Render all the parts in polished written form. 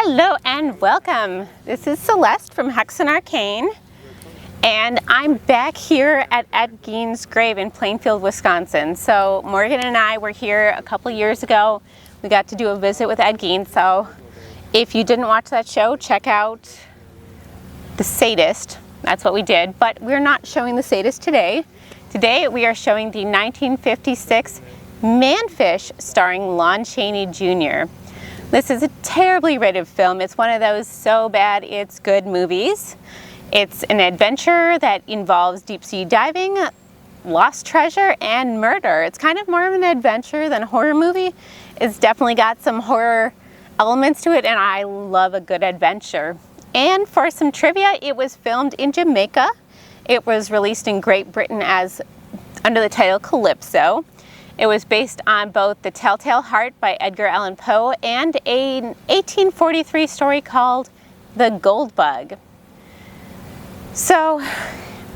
Hello and welcome. This is Celeste from Hexen Arcane, and I'm back here at Ed Gein's grave in Plainfield, Wisconsin. So Morgan and I were here a couple years ago. We got to do a visit with Ed Gein. So if you didn't watch that show, check out The Sadist. That's what we did, but we're not showing The Sadist today. Today we are showing the 1956 Manfish starring Lon Chaney Jr. This is a terribly rated film. It's one of those so bad it's good movies. It's an adventure that involves deep sea diving, lost treasure, and murder. It's kind of more of an adventure than a horror movie. It's definitely got some horror elements to it, and I love a good adventure. And for some trivia, it was filmed in Jamaica. It was released in Great Britain as under the title Calypso. It was based on both The Telltale Heart by Edgar Allan Poe and an 1843 story called The Gold Bug. So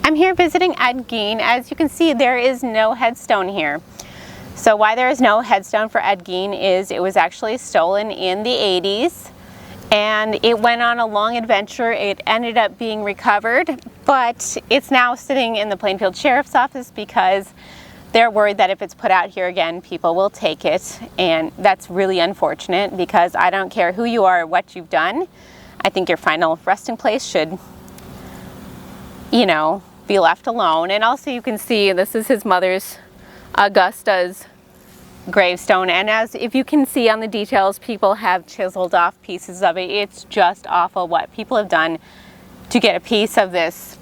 I'm here visiting Ed Gein. As you can see, there is no headstone here. So why there is no headstone for Ed Gein is it was actually stolen in the 80s and it went on a long adventure. It ended up being recovered, but it's now sitting in the Plainfield Sheriff's Office because they're worried that if it's put out here again, people will take it, and that's really unfortunate because I don't care who you are or what you've done. I think your final resting place should, you know, be left alone. And also you can see this is his mother's, Augusta's, gravestone, and as if you can see on the details, people have chiseled off pieces of it. It's just awful what people have done to get a piece of this.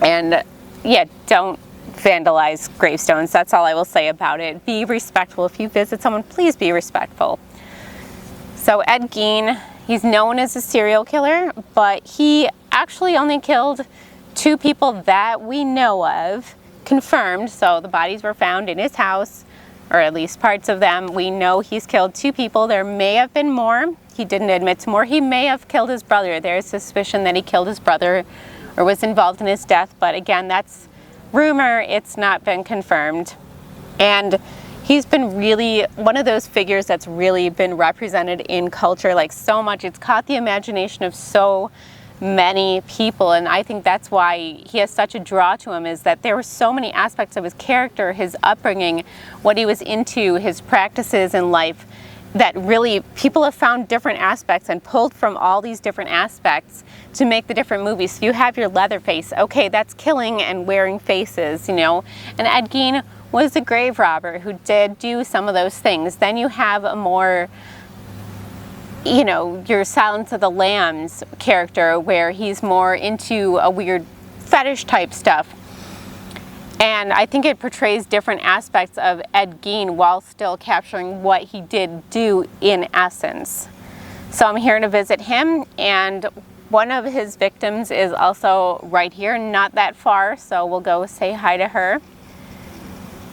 And yeah, don't vandalize gravestones. That's all I will say about it. Be respectful. If you visit someone, please be respectful. So Ed Gein, he's known as a serial killer, but he actually only killed 2 people that we know of, confirmed. So the bodies were found in his house, or at least parts of them. We know he's killed 2 people. There may have been more. He didn't admit to more. He may have killed his brother. There's suspicion that he killed his brother or was involved in his death, but again, that's rumor. It's not been confirmed. And he's been really one of those figures that's really been represented in culture like so much. It's caught the imagination of so many people, and I think that's why he has such a draw to him, is that there were so many aspects of his character, his upbringing, what he was into, his practices in life, that really people have found different aspects and pulled from all these different aspects to make the different movies. So you have your Leatherface, okay, that's killing and wearing faces, you know, and Ed Gein was a grave robber who did do some of those things. Then you have a more, you know, your Silence of the Lambs character where he's more into a weird fetish type stuff. And I think it portrays different aspects of Ed Gein while still capturing what he did do in essence. So I'm here to visit him, and one of his victims is also right here, not that far, so we'll go say hi to her,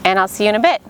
and I'll see you in a bit.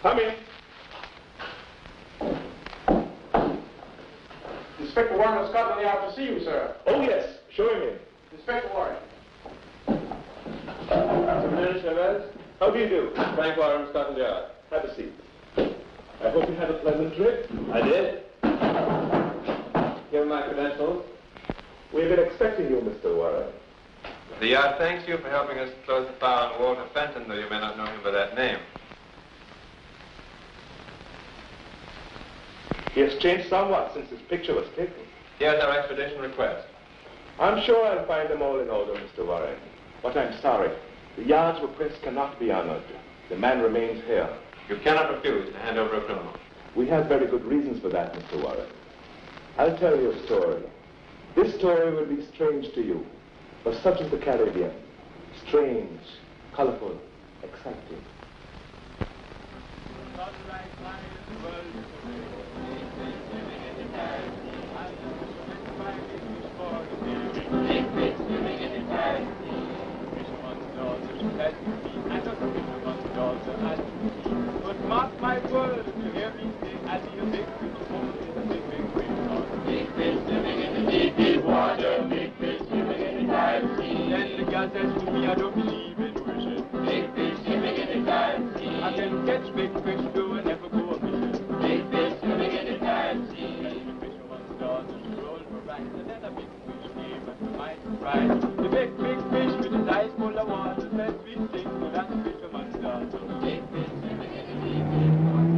Come in. Inspector Warden of Scotland Yard to see you, sir. Oh, yes. Show him in. Inspector Warden. Mr. Celeste, how do you do? Frank Warden of Scotland Yard. Have a seat. I hope you had a pleasant trip. I did. Here are my credentials. We've been expecting you, Mr. Warren. The yard thanks you for helping us close the file on Walter Fenton, though you may not know him by that name. He has changed somewhat since his picture was taken. Here's our extradition request. I'm sure I'll find them all in order, Mr. Warren. But I'm sorry. The yard's request cannot be honored. The man remains here. You cannot refuse to hand over a criminal. We have very good reasons for that, Mr. Warren. I'll tell you a story. This story will be strange to you, but such is the Caribbean. Strange, colorful, exciting. But mark my words, to hear me say, I'll be a big fish, big fish living in the deep, deep water, big fish living in the time sea. Then the God says to me, I don't believe in worship. Big fish living in the time sea. I can catch big fish, though I never go a mission. Big fish living in the time sea. Then the fisherman's daughter, she rolled for rice, and then a big fish came and to my surprise. The big fish with his eyes full of water said, sweet things to that fisherman's daughter. Big fish living in the deep, deep water.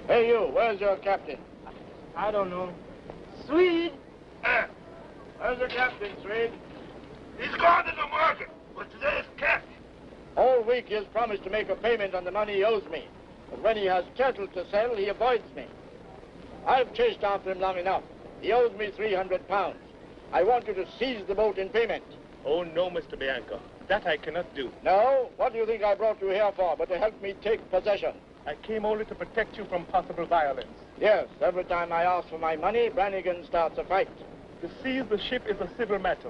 Hey, you, where's your captain? I don't know. Swede! Where's the captain, Swede? He's gone to the market, but today's catch. All week he has promised to make a payment on the money he owes me. But when he has turtle to sell, he avoids me. I've chased after him long enough. He owes me 300 pounds. I want you to seize the boat in payment. Oh, no, Mr. Bianco. That I cannot do. No? What do you think I brought you here for, but to help me take possession? I came only to protect you from possible violence. Yes, every time I ask for my money, Brannigan starts a fight. To seize the ship is a civil matter.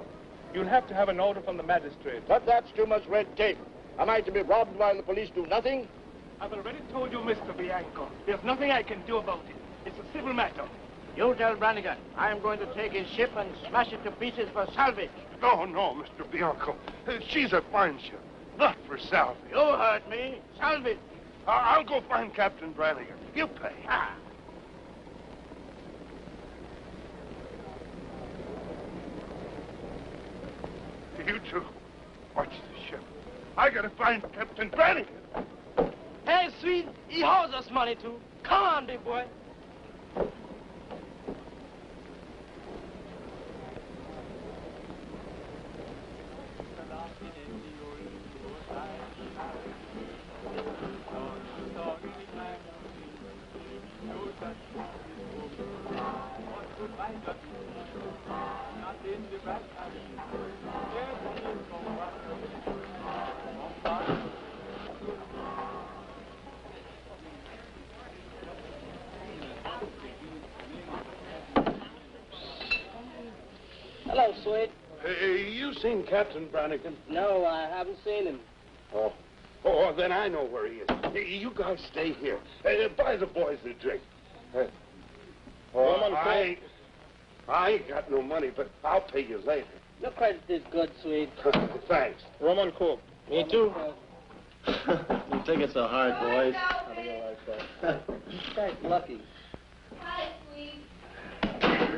You'll have to have an order from the magistrate. But that's too much red tape. Am I to be robbed while the police do nothing? I've already told you, Mr. Bianco. There's nothing I can do about it. It's a civil matter. You tell Brannigan I am going to take his ship and smash it to pieces for salvage. No, no, Mr. Bianco. She's a fine ship, not for salvage. You heard me. Salvage. I'll go find Captain Brannigan. You pay. You two, watch the ship. I gotta find Captain Brannigan. Hey, Swede, he owes us money too. Come on, big boy. Hello, Swede. Hey, you seen Captain Brannigan? No, I haven't seen him. Oh, then I know where he is. Hey, you guys stay here. Buy the boys a drink. I ain't got no money, but I'll pay you later. Your credit is good, Swede. Thanks. Rum and Coke. Me too. You take it so hard, boys. How do you like that? You guys lucky. Hi, Swede.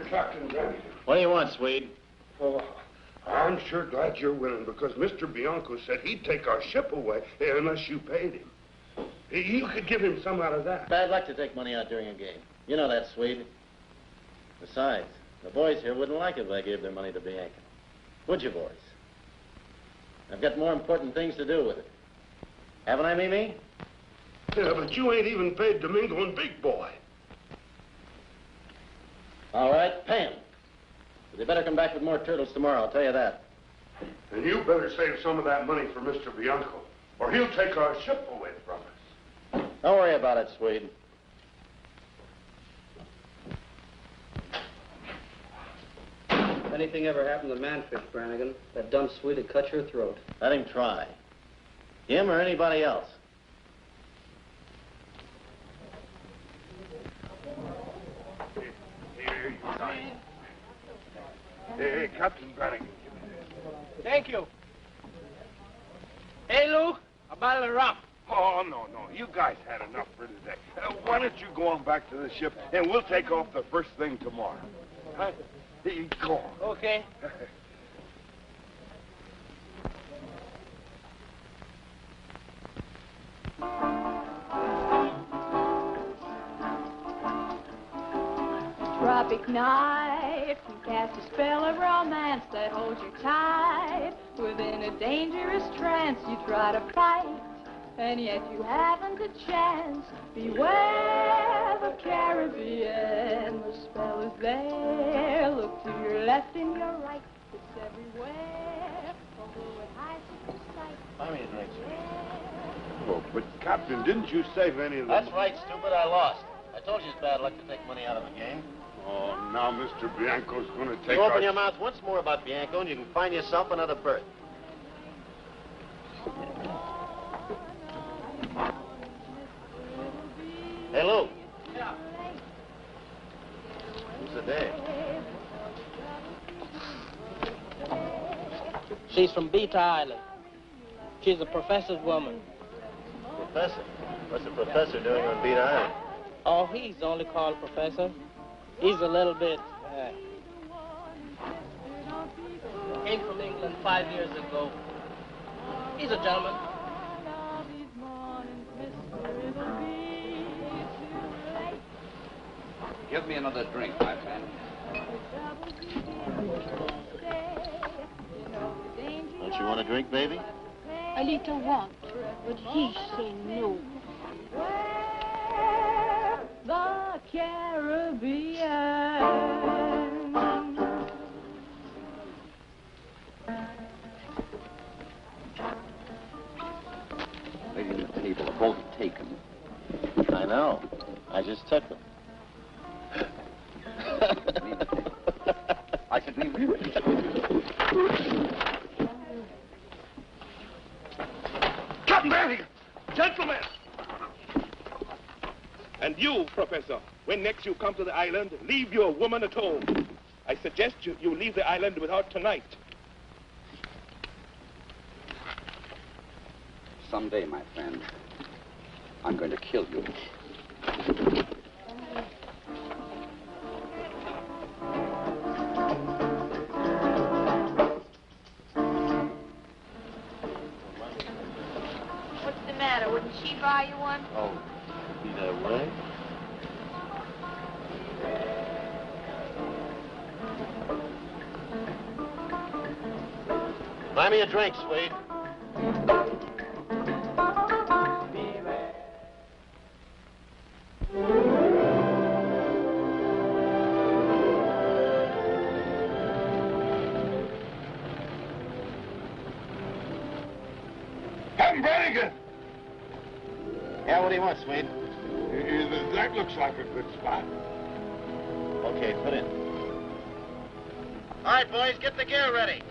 Captain Brannigan. What do you want, Swede? Oh, I'm sure glad you're winning because Mr. Bianco said he'd take our ship away unless you paid him. You could give him some out of that. Bad luck to take money out during a game. You know that, Swede. Besides, the boys here wouldn't like it if I gave their money to Bianco. Would you, boys? I've got more important things to do with it. Haven't I, Mimi? Yeah, but you ain't even paid Domingo and Big Boy. All right, pay them. But they better come back with more turtles tomorrow, I'll tell you that. And you better save some of that money for Mr. Bianco, or he'll take our ship away from us. Don't worry about it, Swede. Anything ever happened to Manfish, Brannigan, that dumb Swede would cut your throat. Let him try. Him or anybody else. Here you go. Hey, Captain Brannigan. Thank you. Hey, Lou, a bottle of rum. Oh, no. You guys had enough for today. Why don't you go on back to the ship, and we'll take off the first thing tomorrow. Huh? Hey, go on. Okay. Tropic night, you cast a spell of romance that holds you tight. Within a dangerous trance, you try to fight, and yet you haven't a chance. Beware the Caribbean, the spell is there. Look to your left and your right, it's everywhere. Although it hides it from sight. Buy me a drink, sir. Oh, but, Captain, didn't you save any of them? That's right, stupid. I lost. I told you it's bad luck to take money out of the game. Oh, now Mr. Bianco's going to take You open our... your mouth once more about Bianco, and you can find yourself another berth. Hey, Lou. Yeah. Who's the day? She's from Beta Island. She's a professor's woman. Professor? What's the professor doing on Beat Island? Oh, he's only called professor. He's a little bit, came from England 5 years ago. He's a gentleman. Give me another drink, my friend. Don't you want a drink, baby? A little want, but he say no. The Caribbean. Lady on the table are both taken. I know. I just took them. I should leave you. Captain Brannigan! Gentlemen! And you, Professor, when next you come to the island, leave your woman at home. I suggest you leave the island with her tonight. Someday, my friend, I'm going to kill you. What's the matter? Wouldn't she buy you one? Oh, be that way? Buy me a drink, Swede. Captain Brannigan! Yeah, what do you want, Swede? That looks like a good spot. Okay, put in. All right, boys, get the gear ready.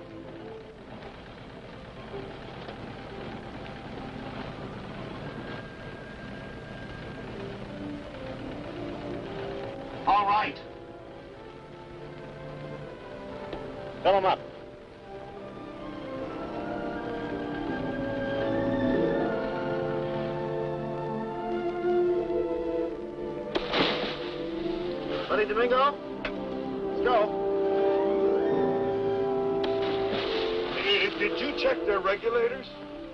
All right. Fill them up. Ready, Domingo? Let's go. Did you check their regulators?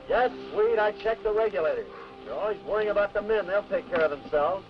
Yes, Swede, I checked the regulators. You're always worrying about the men. They'll take care of themselves.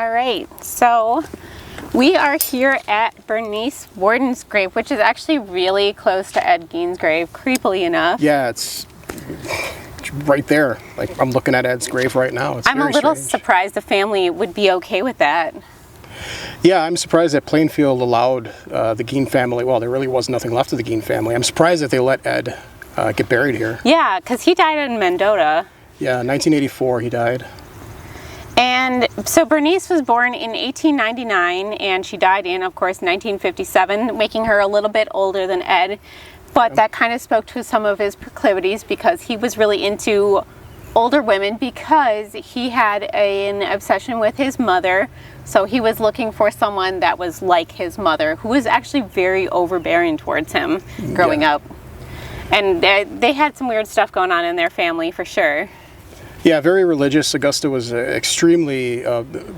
All right, so we are here at Bernice Warden's grave, which is actually really close to Ed Gein's grave, creepily enough. Yeah, it's right there. Like, I'm looking at Ed's grave right now. It's I'm a little surprised the family would be okay with that. Yeah, I'm surprised that Plainfield allowed the Gein family, well, there really was nothing left of the Gein family. I'm surprised that they let Ed get buried here. Yeah, because he died in Mendota. Yeah, 1984 he died. And so Bernice was born in 1899, and she died in, of course, 1957, making her a little bit older than Ed. But that kind of spoke to some of his proclivities, because he was really into older women because he had an obsession with his mother. So he was looking for someone that was like his mother, who was actually very overbearing towards him growing up. And they had some weird stuff going on in their family, for sure. Yeah, very religious. Augusta was extremely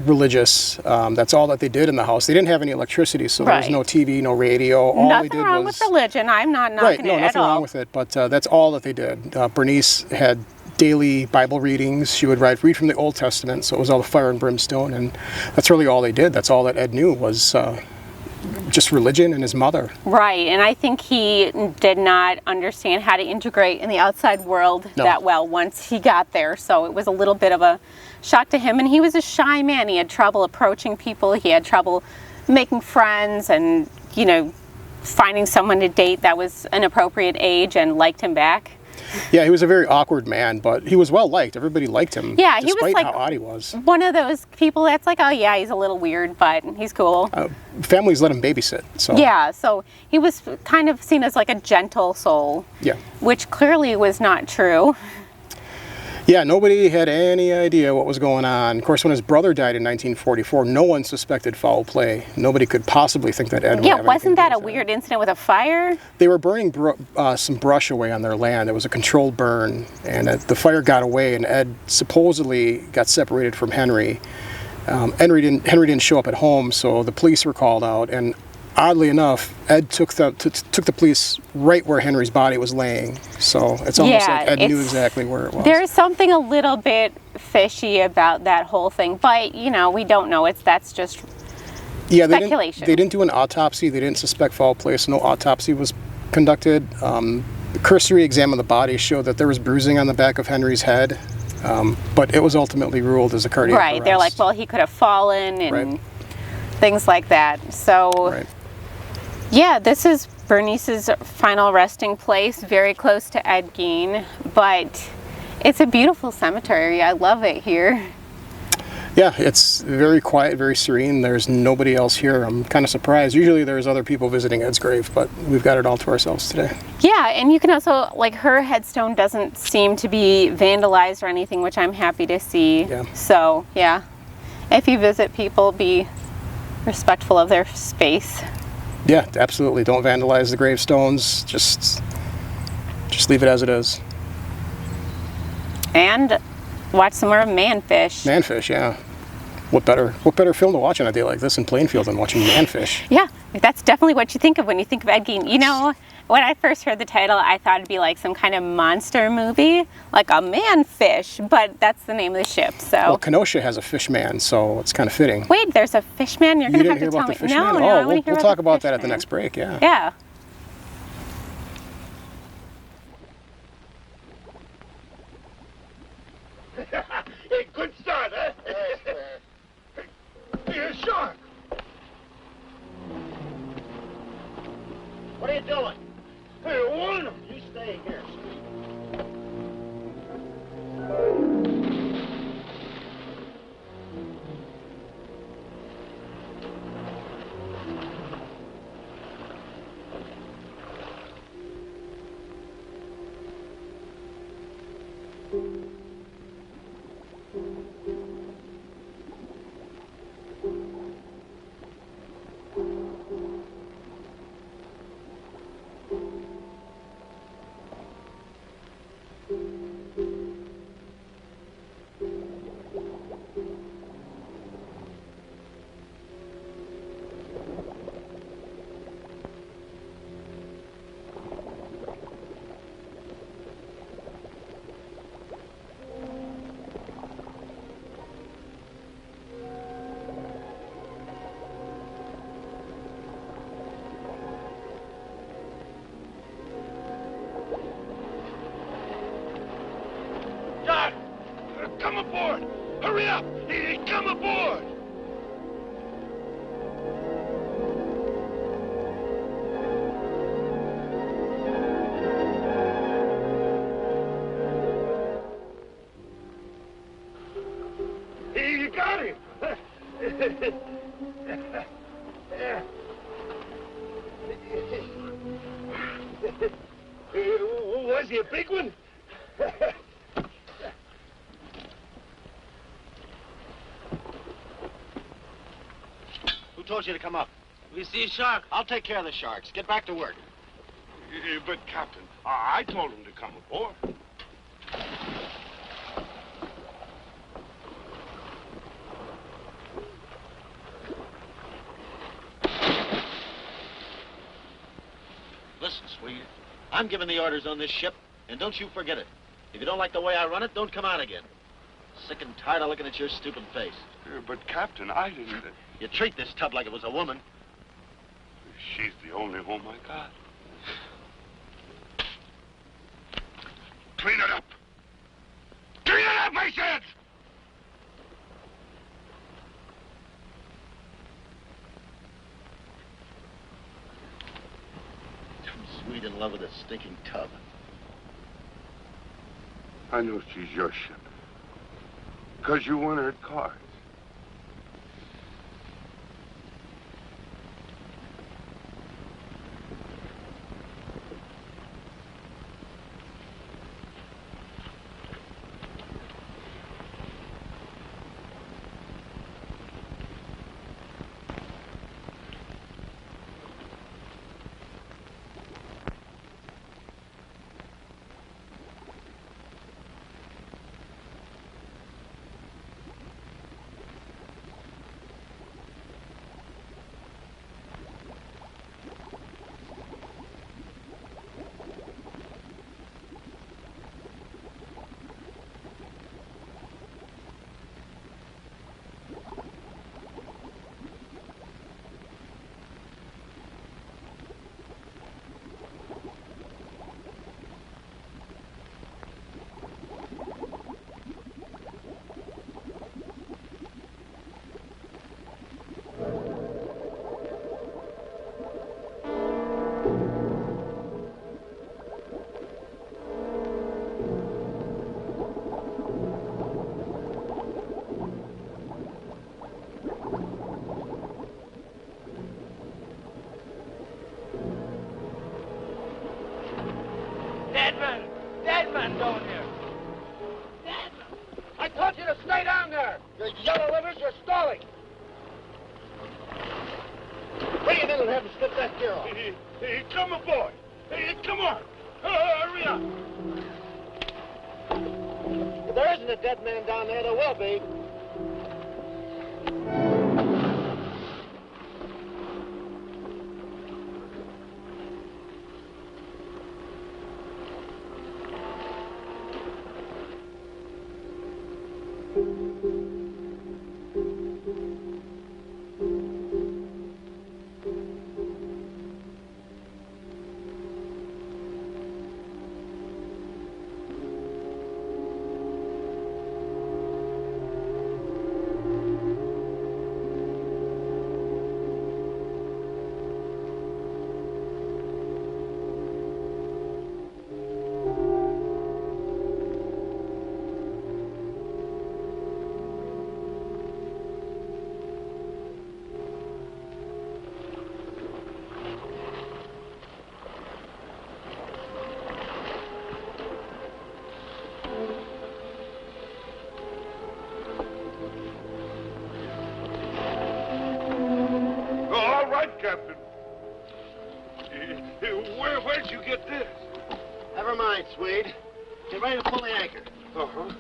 religious. That's all that they did in the house. They didn't have any electricity, so there was no TV, no radio. All nothing they did wrong with religion. I'm not knocking it at all. Nothing wrong with it, but that's all that they did. Bernice had daily Bible readings. She would read from the Old Testament, so it was all the fire and brimstone, and that's really all they did. That's all that Ed knew was just religion and his mother. Right, and I think he did not understand how to integrate in the outside world that well once he got there, so it was a little bit of a shock to him, and he was a shy man. He had trouble approaching people, he had trouble making friends, and, you know, finding someone to date that was an appropriate age and liked him back. Yeah, he was a very awkward man, but he was well liked. Everybody liked him. Yeah, he was like how odd he was. One of those people that's like, oh yeah, he's a little weird, but he's cool. Families let him babysit. So yeah, so he was kind of seen as like a gentle soul. Yeah. Which clearly was not true. Yeah, nobody had any idea what was going on. Of course, when his brother died in 1944, no one suspected foul play. Nobody could possibly think that Ed would have wasn't that a weird incident with a fire? They were burning some brush away on their land. It was a controlled burn, and the fire got away, and Ed supposedly got separated from Henry. Henry didn't show up at home, so the police were called out, and oddly enough, Ed took the police right where Henry's body was laying. So it's almost like Ed knew exactly where it was. There's something a little bit fishy about that whole thing, but you know, we don't know. That's just speculation. They didn't do an autopsy. They didn't suspect foul play, so no autopsy was conducted. The cursory exam of the body showed that there was bruising on the back of Henry's head, but it was ultimately ruled as a cardiac arrest. Right. They're like, well, he could have fallen and things like that. So. Yeah, this is Bernice's final resting place, very close to Ed Gein, but it's a beautiful cemetery. I love it here. Yeah, it's very quiet, very serene. There's nobody else here. I'm kind of surprised. Usually there's other people visiting Ed's grave, but we've got it all to ourselves today. Yeah, and you can also, like, her headstone doesn't seem to be vandalized or anything, which I'm happy to see. Yeah. So, yeah, if you visit people, be respectful of their space. Yeah, absolutely. Don't vandalize the gravestones. Just leave it as it is. And watch some more Manfish. Manfish, yeah. What better film to watch on a day like this in Plainfield than watching Manfish? Yeah, that's definitely what you think of when you think of Ed Gein. You know, when I first heard the title, I thought it'd be like some kind of monster movie, like a manfish, but that's the name of the ship. So. Well, Kenosha has a fish man, so it's kind of fitting. Wait, there's a fish man? You're going to have to tell me. No, we'll talk about that at the next break, yeah. Yeah. Hey, good start, huh? Hey, a shark. What are you doing? Hey, warn him. You stay here, come aboard! Hurry up! Come aboard! You got him! Was he a big one? Who told you to come up? We see a shark. I'll take care of the sharks. Get back to work. But, Captain, I told him to come aboard. Listen, Swede. I'm giving the orders on this ship, and don't you forget it. If you don't like the way I run it, don't come out again. Sick and tired of looking at your stupid face. But, Captain, I didn't... You treat this tub like it was a woman. She's the only home I got. Clean it up! Clean it up, I said! Swede in love with a stinking tub. I know she's your ship. Because you won her at cards. Deadman down here. Deadman! I told you to stay down there. You yellow livers, you're stalling. Bring it in and have him slip that gear off. Come aboard. Come on. Hurry up. If there isn't a dead man down there, there will be. Captain. Where'd you get this? Never mind, Swede. Get ready to pull the anchor. Uh-huh.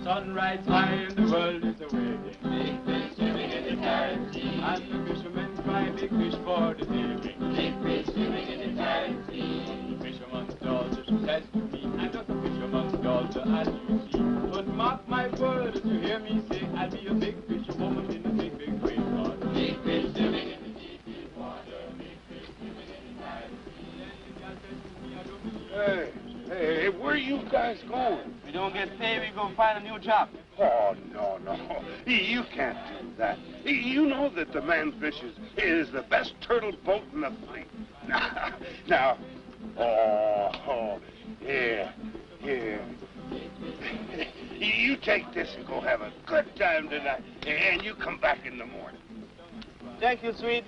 Sunrise high and the world is awaiting. Big fish swimming in the carrot sea. And the fishermen cry big fish for the saving. Big fish swimming in the carrot sea. The fisherman's daughter says to me, I'm not a fisherman's daughter as you see. But mark my words, you hear me say, I'll be a big fisherwoman in the big, big great water. Big fish swimming in the deep, deep water. Big fish swimming in the carrot sea. And the girl says to me, I don't believe. Hey, where are you guys going? We don't get paid, we go find a new job. Oh, no. You can't do that. You know that the Manfish is the best turtle boat in the fleet. Now, yeah. You take this and go have a good time tonight, and you come back in the morning. Thank you, sweet.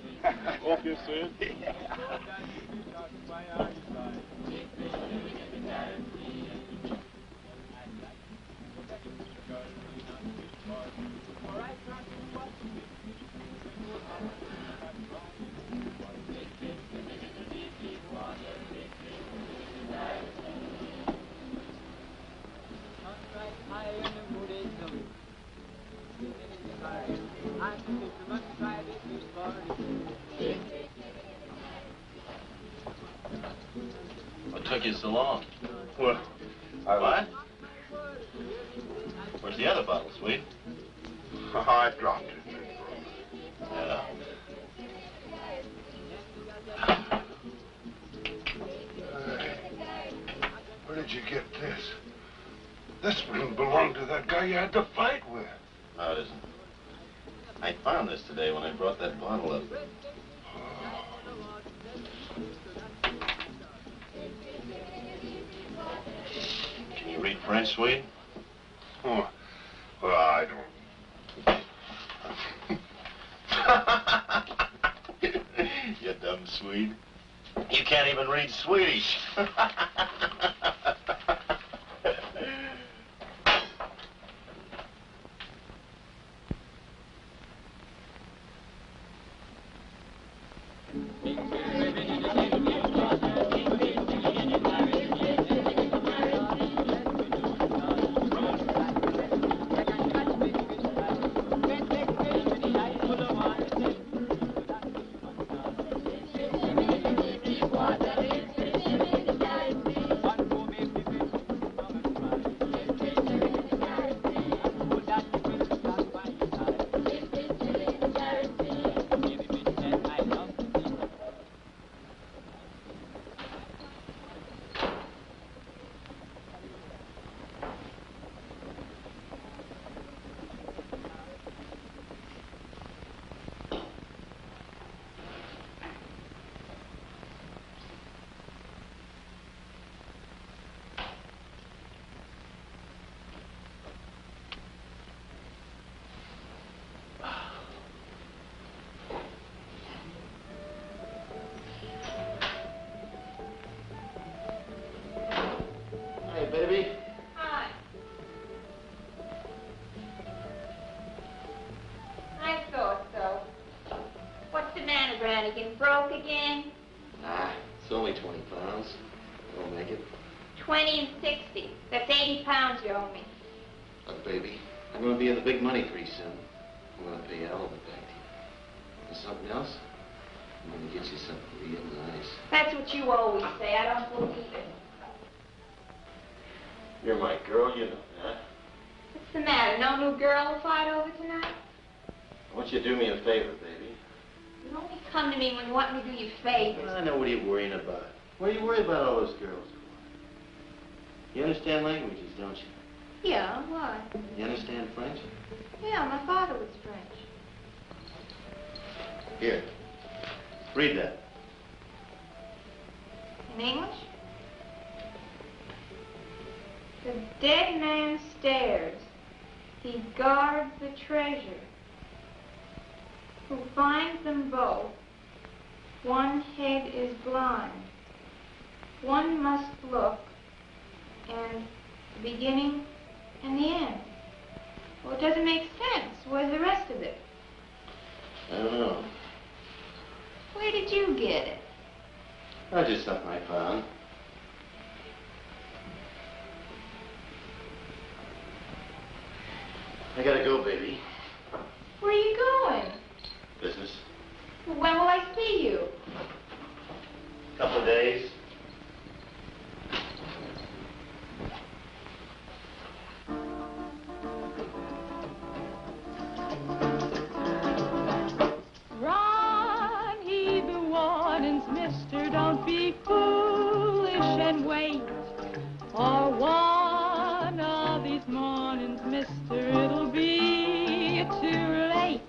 Hope you, sweet. What took you so long? Well, What? Where's the other bottle, sweet? I dropped it. Yeah. Where did you get this? This ring belonged to that guy you had to fight with. No, it isn't. I found this today when I brought that bottle up. Can you read French, sweet? Oh, well, I don't. You dumb Swede. You can't even read Swedish. Baby? Hi. I thought so. What's the matter, Brannigan? Broke again? Nah, it's only 20 pounds. We'll make it. 20 and 60. That's 80 pounds you owe me. Look, baby, I'm going to be in the big money pretty soon. I'm going to pay all of it back to you. And something else? I'm going to get you something real nice. That's what you always say. I don't believe it. You're my girl, you know that. What's the matter? No new girl to fight over tonight? I want you to do me a favor, baby. You only come to me when you want me to do you favors. I know what are you worrying about. What are you worried about all those girls for? You understand languages, don't you? Yeah, why? You understand French? Yeah, my father was French. Here. Read that. In English? The dead man stares. He guards the treasure. Who finds them both? One head is blind. One must look, and the beginning and the end. Well, it doesn't make sense. Where's the rest of it? I don't know. Where did you get it? Oh, just something I found. I gotta go, baby. Where are you going? Business. When will I see you? Couple of days. Run, heed the warnings, mister. Don't be foolish and wait. Or one of these mornings, mister, it'll be too late.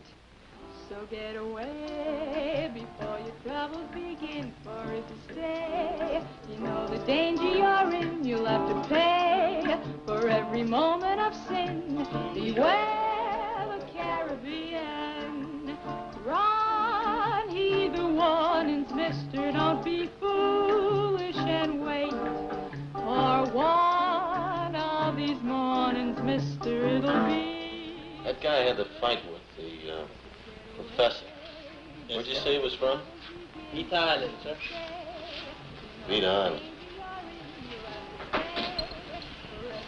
So get away before your troubles begin. For if you stay, you know the danger you're in. You'll have to pay for every moment of sin. Beware the Caribbean. Run, heed the warnings, mister. Don't be foolish and wait. For one of these mornings, mister, it'll be... That guy had the fight with the professor. Where'd you say he was from? East Island, sir. Beat Island.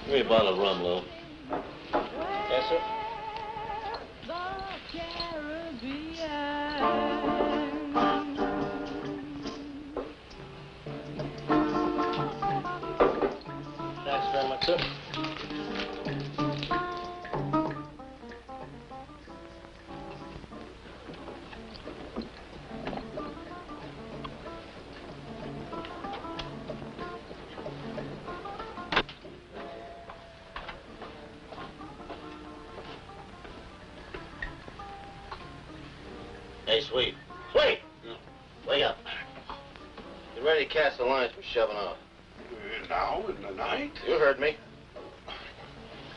Give me a bottle of rum, Lou. Yes, sir. The Caribbean. Thanks very much, sir. Hey, Sweet. Sweet! Wake up. Get ready to cast the lines. We're shoving off. Now, in the night? You heard me.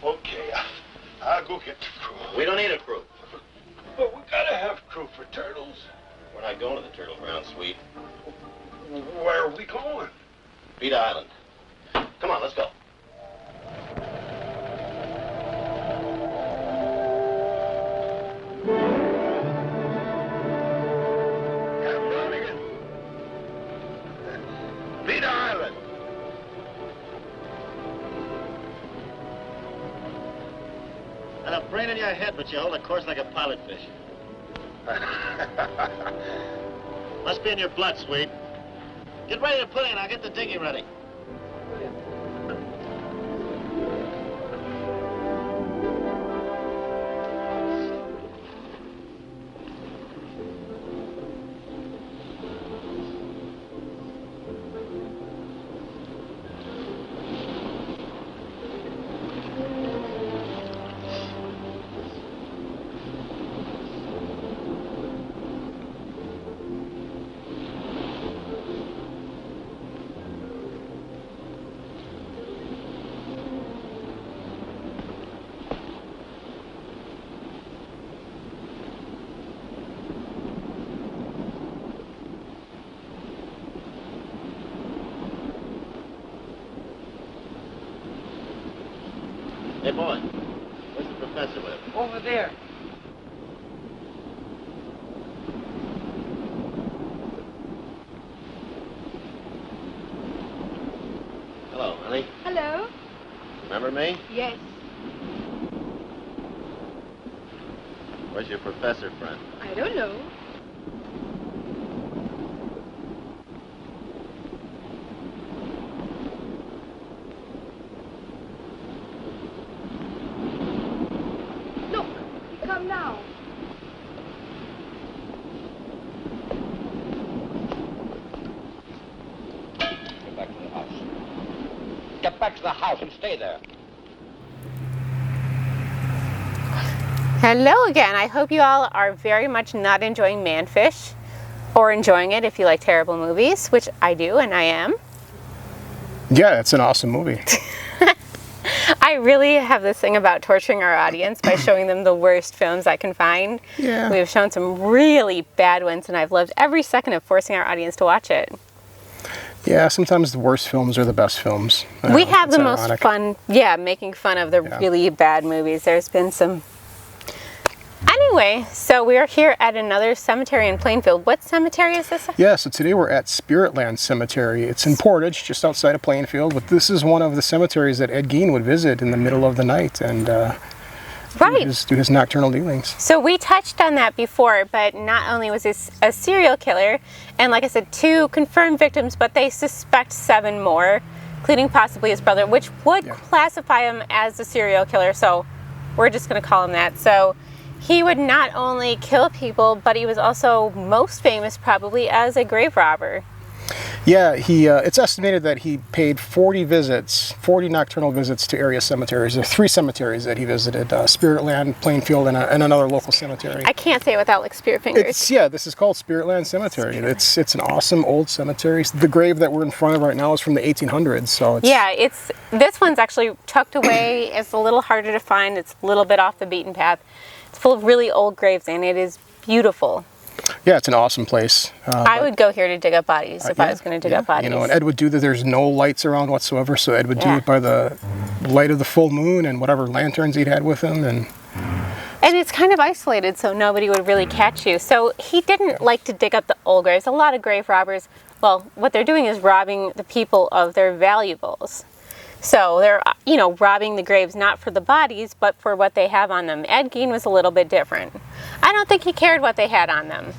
Okay, I'll go get the crew. We don't need a crew. But we gotta have crew for turtles. We're not going to the turtle ground, Sweet. Where are we going? Beat Island. Come on, let's go. Beat Island. And a brain in your head, but you hold a course like a pilot fish. Must be in your blood, Sweet. Get ready to put in. I'll get the dinghy ready. Hey, boy. Where's the professor with? Over there. Hello, honey. Hello? Remember me? Yes. Where's your professor friend? I don't know. Look, he come now. Get back to the house. Get back to the house and stay there. Hello again. I hope you all are very much not enjoying Manfish, or enjoying it if you like terrible movies, which I do and I am. Yeah, it's an awesome movie. I really have this thing about torturing our audience by showing them the worst films I can find. Yeah. We've shown some really bad ones, and I've loved every second of forcing our audience to watch it. Yeah, sometimes the worst films are the best films. We have it's the ironic. most fun, making fun of the really bad movies. There's been some... Anyway, so we are here at another cemetery in Plainfield. What cemetery is this? Yeah, so today we're at Spiritland Cemetery. It's in Portage, just outside of Plainfield, but this is one of the cemeteries that Ed Gein would visit in the middle of the night, and Right. do his nocturnal dealings. So we touched on that before, but not only was this a serial killer, and like I said, 2 confirmed victims, but they suspect 7 more, including possibly his brother, which would classify him as a serial killer, so we're just going to call him that. So he would not only kill people, but he was also most famous probably as a grave robber. Yeah, it's estimated that he paid 40 nocturnal visits to area cemeteries. There are 3 cemeteries that he visited, Spiritland, Plainfield, and another local cemetery. I can't say it without like spear fingers. This is called Spiritland Cemetery. It's an awesome old cemetery. The grave that we're in front of right now is from the 1800s. So this one's actually tucked away. It's a little harder to find. It's a little bit off the beaten path. It's full of really old graves, and it is beautiful. Yeah, it's an awesome place. I would go here to dig up bodies if I was going to dig up bodies. And Ed would do that. There's no lights around whatsoever, so Ed would do it by the light of the full moon and whatever lanterns he'd had with him. And it's kind of isolated, so nobody would really catch you. So he didn't like to dig up the old graves. A lot of grave robbers, well, what they're doing is robbing the people of their valuables. So they're, robbing the graves not for the bodies, but for what they have on them. Ed Gein was a little bit different. I don't think he cared what they had on them.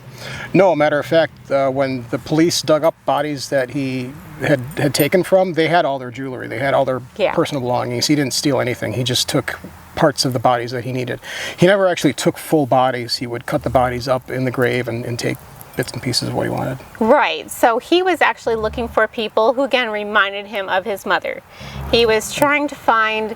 No, matter of fact, when the police dug up bodies that he had taken from, they had all their jewelry. They had all their personal belongings. He didn't steal anything. He just took parts of the bodies that he needed. He never actually took full bodies. He would cut the bodies up in the grave and take bits and pieces of what he wanted. Right, so he was actually looking for people who again reminded him of his mother. He was trying to find,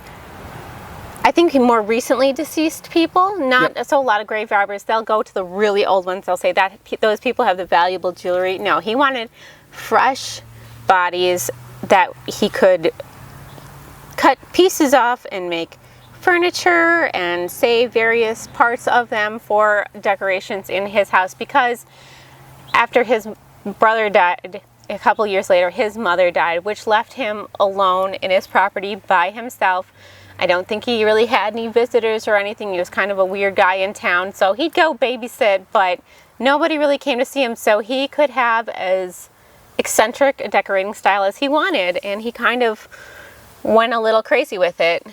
I think, more recently deceased people. So a lot of grave robbers, they'll go to the really old ones. They'll say that those people have the valuable jewelry. No, he wanted fresh bodies that he could cut pieces off and make furniture and save various parts of them for decorations in his house, because after his brother died, a couple years later, his mother died, which left him alone in his property by himself. I don't think he really had any visitors or anything. He was kind of a weird guy in town, so he'd go babysit, but nobody really came to see him, so he could have as eccentric a decorating style as he wanted, and he kind of went a little crazy with it.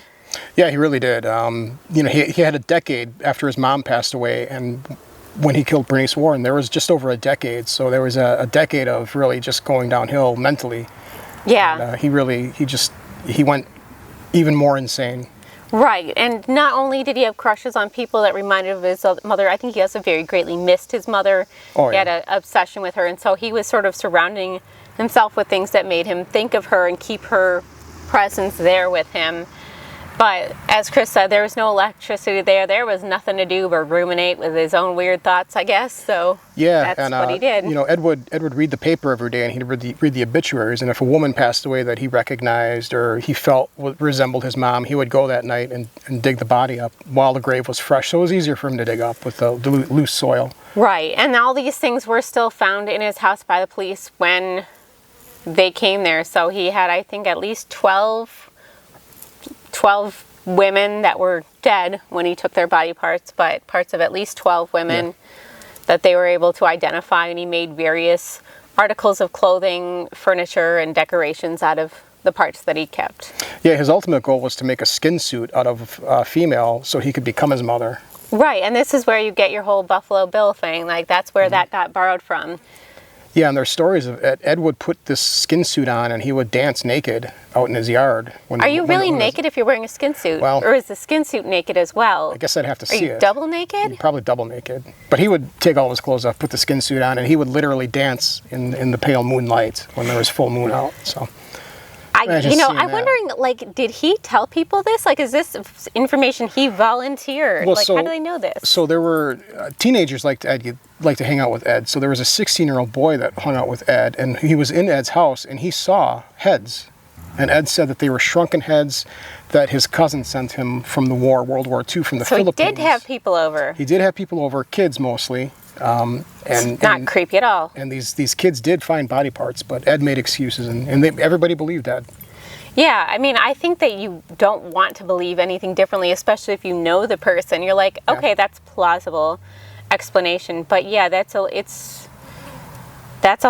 Yeah, he really did. He had a decade after his mom passed away, and when he killed Bernice Warren, there was just over a decade. So there was a decade of really just going downhill mentally. Yeah. And, he went even more insane. Right, and not only did he have crushes on people that reminded him of his mother, I think he also very greatly missed his mother. Oh, he had an obsession with her, and so he was sort of surrounding himself with things that made him think of her and keep her presence there with him. But as Chris said, there was no electricity there. There was nothing to do but ruminate with his own weird thoughts, I guess. So that's what he did. Ed would read the paper every day, and he'd read the obituaries. And if a woman passed away that he recognized or he felt resembled his mom, he would go that night and dig the body up while the grave was fresh. So it was easier for him to dig up with the loose soil. Right, and all these things were still found in his house by the police when they came there. So he had, I think, at least 12 women that were dead when he took their body parts, but parts of at least 12 women that they were able to identify, and he made various articles of clothing, furniture, and decorations out of the parts that he kept. Yeah, his ultimate goal was to make a skin suit out of a female so he could become his mother. Right, and this is where you get your whole Buffalo Bill thing. Like, that's where that got borrowed from. Yeah, and there's stories of Ed would put this skin suit on and he would dance naked out in his yard. Are you really naked if you're wearing a skin suit? Well, or is the skin suit naked as well? I guess I'd have to see it. Are you double naked? Probably double naked. But he would take all his clothes off, put the skin suit on, and he would literally dance in the pale moonlight when there was full moon out. So I'm wondering, like, did he tell people this? Like, is this information he volunteered? Well, how do they know this? So there were teenagers like to hang out with Ed. So there was a 16-year-old boy that hung out with Ed, and he was in Ed's house, and he saw heads. And Ed said that they were shrunken heads that his cousin sent him from the war, World War II, from the Philippines. So he did have people over. He did have people over, kids mostly. And not creepy at all. And these kids did find body parts, but Ed made excuses, and everybody believed Ed. Yeah, I mean, I think that you don't want to believe anything differently, especially if you know the person. You're like, okay, that's plausible explanation. But yeah, that's a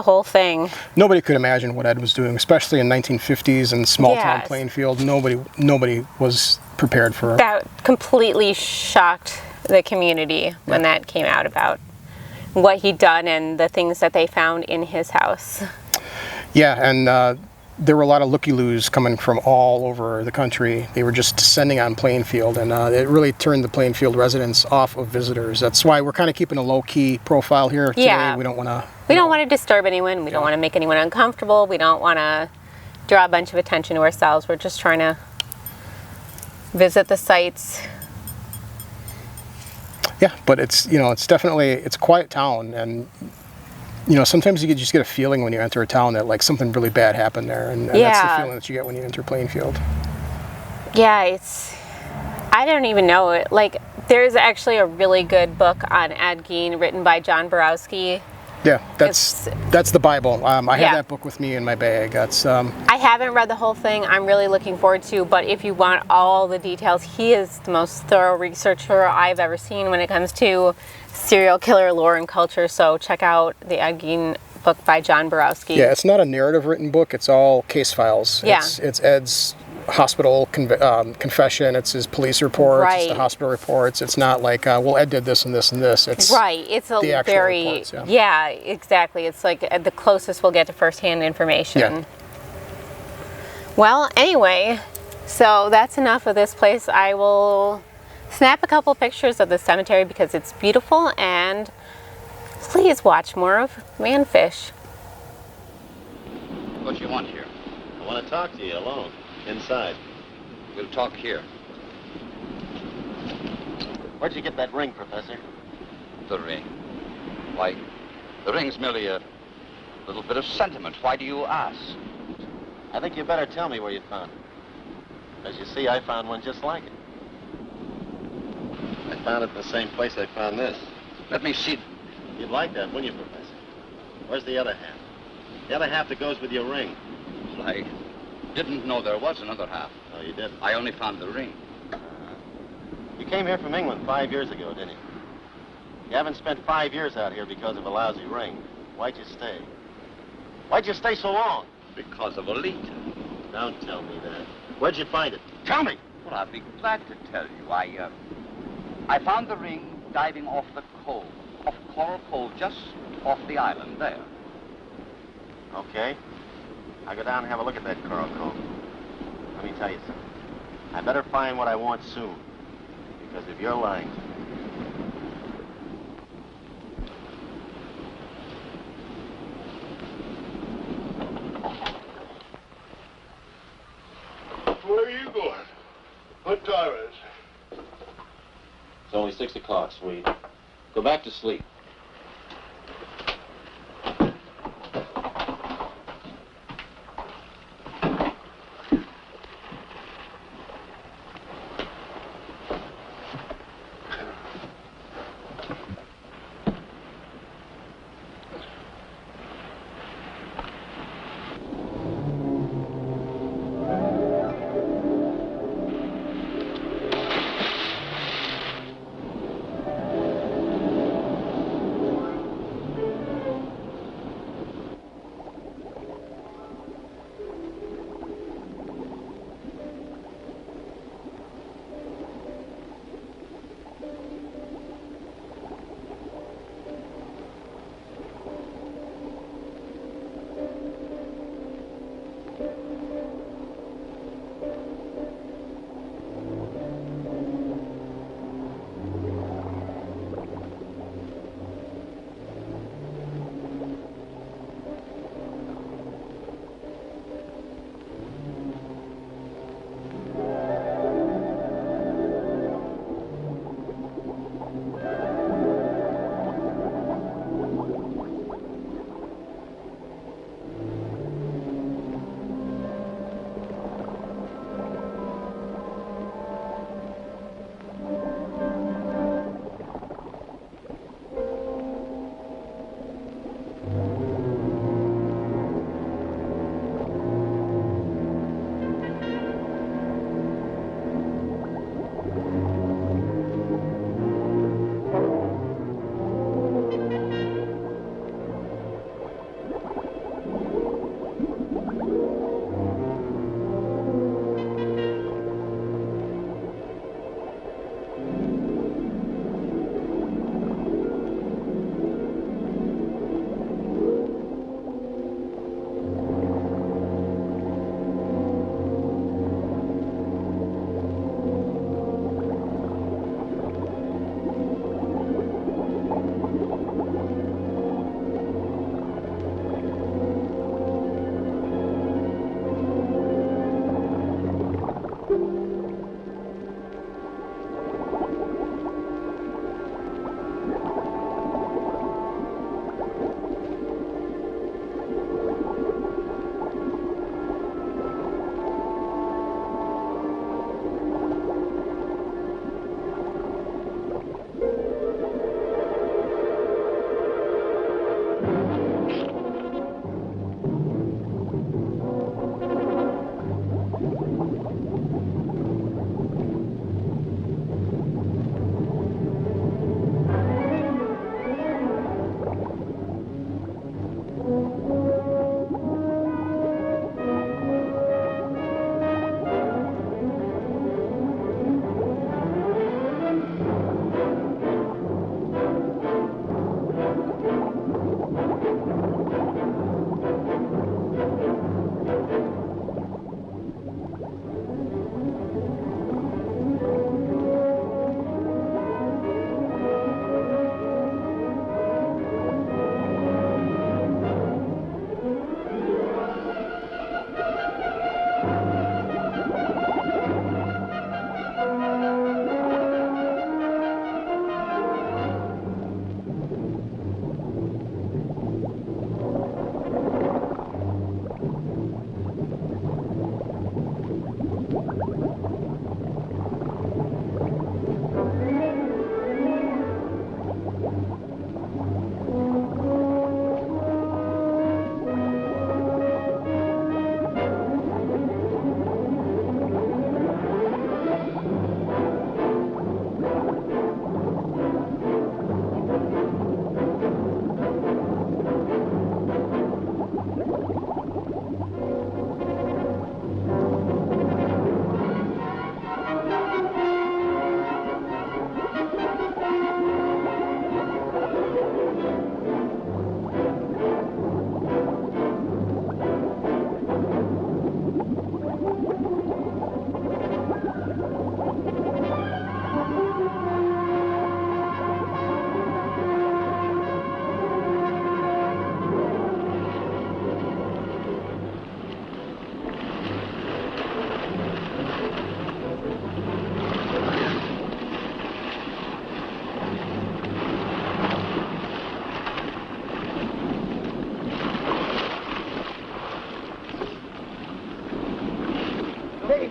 whole thing. Nobody could imagine what Ed was doing, especially in 1950s and small town Plainfield. Nobody was prepared for. That completely shocked the community when that came out about what he'd done and the things that they found in his house. Yeah, and there were a lot of looky-loos coming from all over the country. They were just descending on Plainfield, and it really turned the Plainfield residents off of visitors. That's why we're kind of keeping a low-key profile here today. Yeah. We don't want to... We don't want to disturb anyone. We don't want to make anyone uncomfortable. We don't want to draw a bunch of attention to ourselves. We're just trying to visit the sites. Yeah, but it's, you know, it's definitely, it's a quiet town, and you know, sometimes you just get a feeling when you enter a town that like something really bad happened there, and that's the feeling that you get when you enter Plainfield. Yeah, I don't even know it. Like, there's actually a really good book on Ed Gein written by John Borowski. Yeah, that's the Bible. I have that book with me in my bag. That's I haven't read the whole thing. I'm really looking forward to, but if you want all the details, he is the most thorough researcher I've ever seen when it comes to serial killer lore and culture. So check out the Ed Gein book by John Borowski. Yeah, it's not a narrative written book. It's all case files. Yeah. It's Ed's hospital confession. It's his police reports. It's the hospital reports. It's not like, well, Ed did this and this and this. It's It's a the actual very reports, yeah, exactly. It's like the closest we'll get to firsthand information. Yeah. Well, anyway, so that's enough of this place. I will snap a couple pictures of the cemetery because it's beautiful, and please watch more of Manfish. What do you want here? I want to talk to you alone, inside. We'll talk here. Where'd you get that ring, Professor? The ring? Why, the ring's merely a little bit of sentiment. Why do you ask? I think you better tell me where you found it. As you see, I found one just like it. I found it in the same place I found this. Let me see. You'd like that, wouldn't you, Professor? Where's the other half? The other half that goes with your ring. I didn't know there was another half. Oh, you didn't? I only found the ring. You came here from England 5 years ago, didn't you? You haven't spent 5 years out here because of a lousy ring. Why'd you stay? Why'd you stay so long? Because of a leak. Don't tell me that. Where'd you find it? Tell me! Well, I'll be glad to tell you. I found the ring diving off the cove, off Coral Cove, just off the island there. Okay. I'll go down and have a look at that Coral Cove. Let me tell you something. I better find what I want soon. Because if you're lying to me... Where are you going? What time is it? It's only 6 o'clock, Swede. Go back to sleep.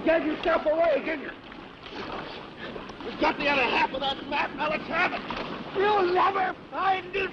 gave yourself away, didn't you? We've got the other half of that map. Now let's have it. You'll never find it.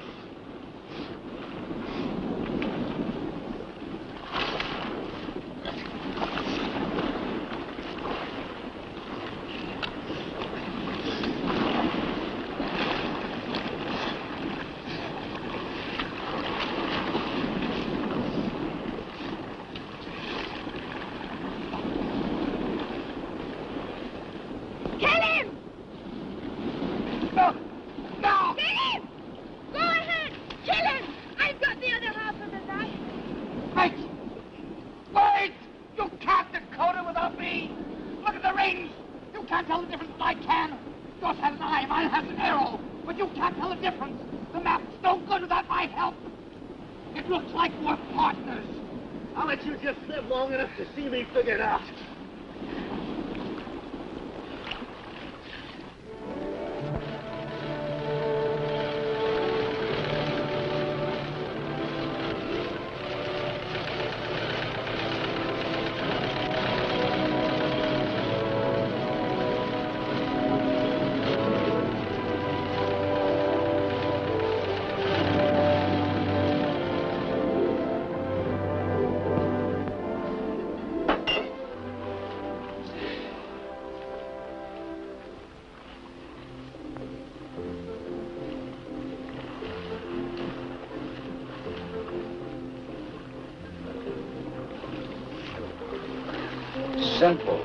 Simple,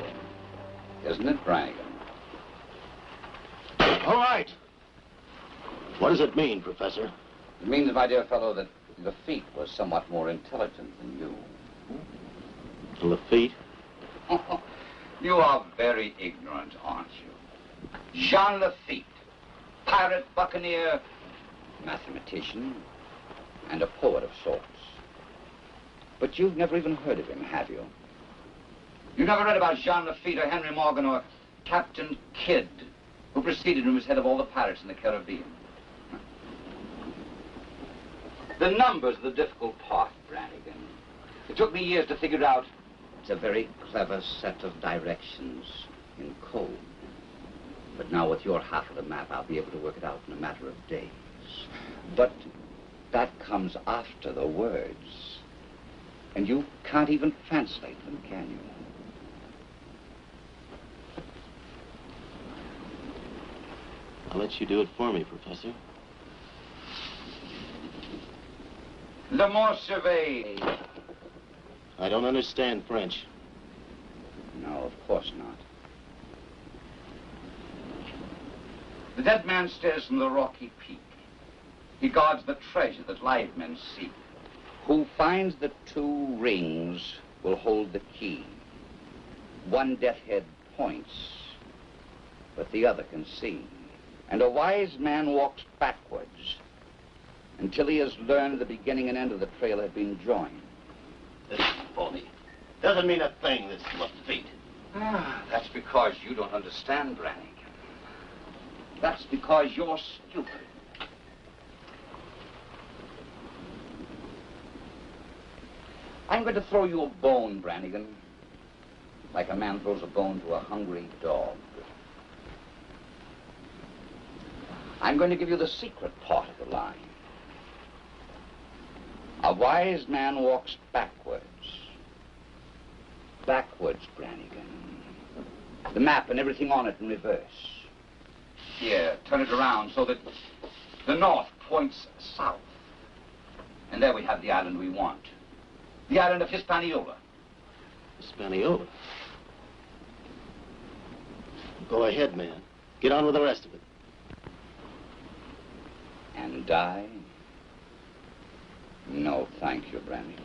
isn't it, Brannigan? All right. What does it mean, Professor? It means, my dear fellow, that Lafitte was somewhat more intelligent than you. Lafitte? You are very ignorant, aren't you? Jean Lafitte, pirate, buccaneer, mathematician, and a poet of sorts. But you've never even heard of him, have you? You've never read about Jean Lafitte or Henry Morgan or Captain Kidd, who preceded him as head of all the pirates in the Caribbean. The numbers are the difficult part, Brannigan. It took me years to figure it out. It's a very clever set of directions in code. But now with your half of the map, I'll be able to work it out in a matter of days. But that comes after the words. And you can't even translate them, can you? I'll let you do it for me, Professor. Le mot surveille. I don't understand French. No, of course not. The dead man stares from the rocky peak. He guards the treasure that live men seek. Who finds the 2 rings will hold the key. One death head points, but the other can see. And a wise man walks backwards until he has learned the beginning and end of the trail had been joined. This is phony. Doesn't mean a thing, this Lafitte. That's because you don't understand, Brannigan. That's because you're stupid. I'm going to throw you a bone, Brannigan, like a man throws a bone to a hungry dog. I'm going to give you the secret part of the line. A wise man walks backwards. Backwards, Brannigan. The map and everything on it in reverse. Here, turn it around so that the north points south. And there we have the island we want. The island of Hispaniola. Hispaniola? Go ahead, man. Get on with the rest of it. And I? No, thank you, Brannigan.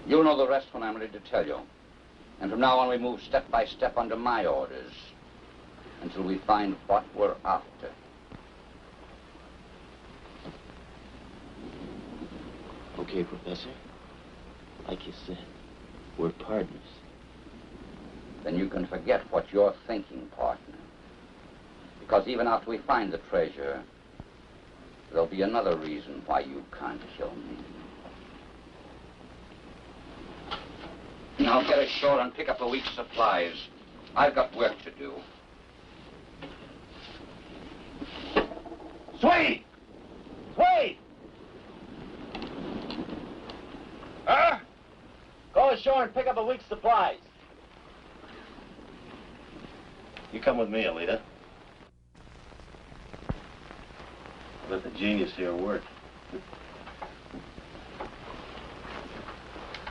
You'll know the rest when I'm ready to tell you. And from now on, we move step by step under my orders until we find what we're after. Okay, Professor. Like you said, we're partners. Then you can forget what you're thinking, partner. Because even after we find the treasure, there'll be another reason why you can't kill me. Now get ashore and pick up a week's supplies. I've got work to do. Swede! Swede! Huh? Go ashore and pick up a week's supplies. You come with me, Alita. Let the genius here work.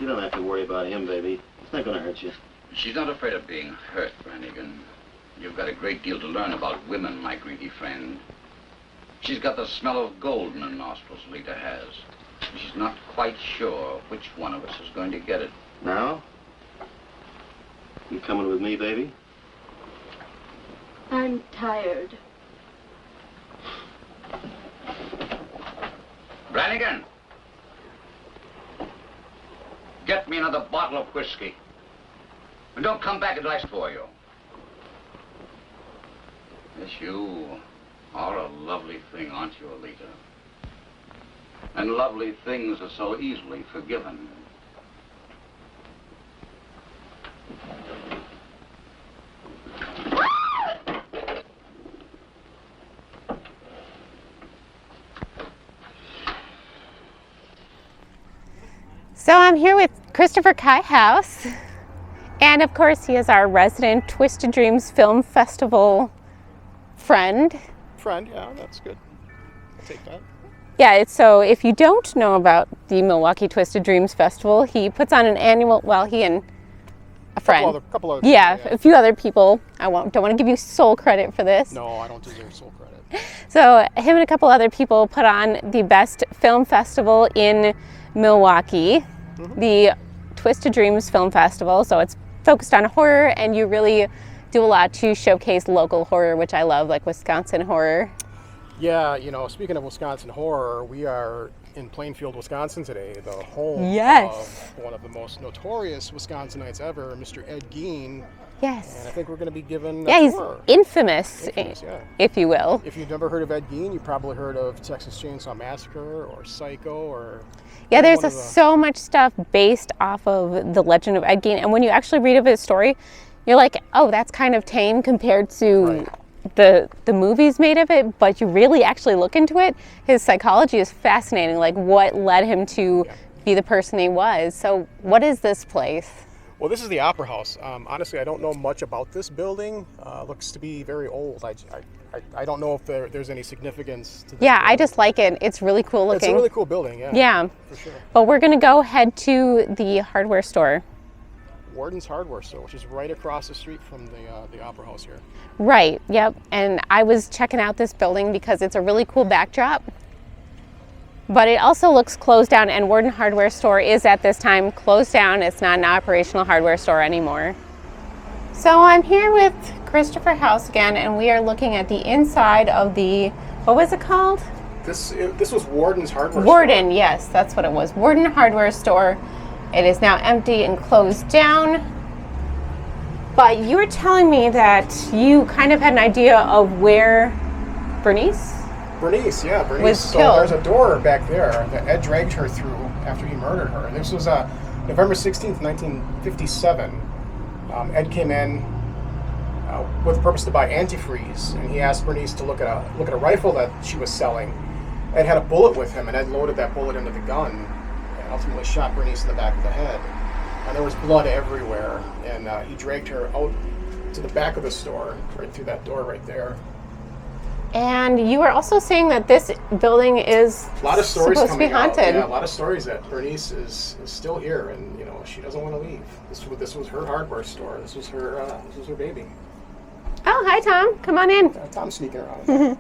You don't have to worry about him, baby. It's not going to hurt you. She's not afraid of being hurt, Brannigan. You've got a great deal to learn about women, my greedy friend. She's got the smell of gold in her nostrils, Lita has. She's not quite sure which one of us is going to get it. Now? You coming with me, baby? I'm tired. Brannigan! Get me another bottle of whiskey. And don't come back until I ask for you. Yes, you are a lovely thing, aren't you, Alita? And lovely things are so easily forgiven. So I'm here with Christopher Kai House, and of course he is our resident Twisted Dreams Film Festival friend. Friend, yeah, that's good. I'll take that. Yeah, so if you don't know about the Milwaukee Twisted Dreams Festival, he puts on an annual, well, he and a friend. Couple other yeah, people, yeah, a few other people. Don't want to give you sole credit for this. No, I don't deserve sole credit. So him and a couple other people put on the best film festival in Milwaukee, the Twisted Dreams Film Festival. So it's focused on horror, and you really do a lot to showcase local horror, which I love, like Wisconsin horror. Yeah, you know, speaking of Wisconsin horror, we are in Plainfield, Wisconsin today, the home of one of the most notorious Wisconsinites ever, Mr. Ed Gein. Yes. And I think we're going to be given he's tour. infamous, yeah. if you will. If you've never heard of Ed Gein, you've probably heard of Texas Chainsaw Massacre or Psycho or... Yeah, there's so much stuff based off of the legend of Ed Gein, and when you actually read of his story, you're like, oh, that's kind of tame compared to the movies made of it, but you really actually look into it, his psychology is fascinating, like what led him to be the person he was. So what is this place? Well, this is the Opera House. Honestly, I don't know much about this building. Looks to be very old. I don't know if there's any significance to this building. I just like it. It's really cool looking. It's a really cool building, yeah. Yeah. For sure. But we're going to go head to the hardware store. Warden's hardware store, which is right across the street from the Opera House here. Right, yep. And I was checking out this building because it's a really cool backdrop. But it also looks closed down, and Warden Hardware Store is at this time closed down. It's not an operational hardware store anymore. So I'm here with Christopher House again, and we are looking at the inside of the, what was it called? This was Warden's hardware store. Warden, yes, that's what it was. Warden Hardware Store. It is now empty and closed down. But you were telling me that you kind of had an idea of where Bernice Bernice was so killed. There's a door back there that Ed dragged her through after he murdered her. This was November 16th, 1957. Ed came in with the purpose to buy antifreeze, and he asked Bernice to look at a rifle that she was selling. Ed had a bullet with him, and Ed loaded that bullet into the gun and ultimately shot Bernice in the back of the head. And there was blood everywhere, and he dragged her out to the back of the store, right through that door right there. And you were also saying that this building is a lot of stories supposed to be coming out. haunted. Yeah, a lot of stories that Bernice is still here, and you know she doesn't want to leave. This was her hardware store. This was her baby. Oh, hi Tom. Come on in. Tom's sneaking around.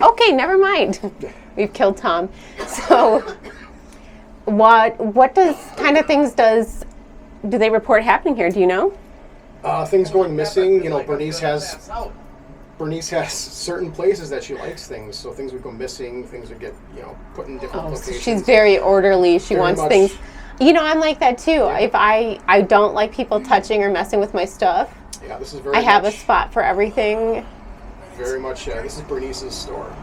Okay, never mind. We've killed Tom. So, what kind of things do they report happening here? Do you know? Things going missing. You know, Bernice has certain places that she likes things, so things would go missing. Things would get put in different locations. So she's very orderly. She wants things. You know, I'm like that too. Yeah. If I don't like people touching or messing with my stuff. Yeah, this is very. I have a spot for everything. Very much. This is Bernice's store.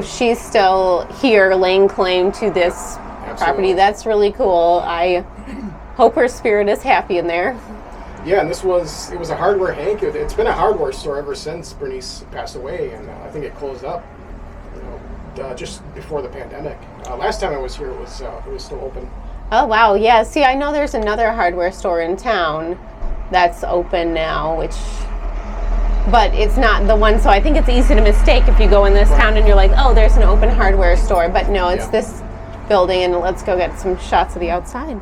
She's still here, laying claim to this property. That's really cool. I hope her spirit is happy in there. Yeah, and it was a hardware hank. It's been a hardware store ever since Bernice passed away, and I think it closed up, just before the pandemic. Last time I was here, it was still open. Oh wow, yeah. See, I know there's another hardware store in town that's open now, but it's not the one. So I think it's easy to mistake if you go in this town and you're like, oh, there's an open hardware store, but no, it's this building. And let's go get some shots of the outside.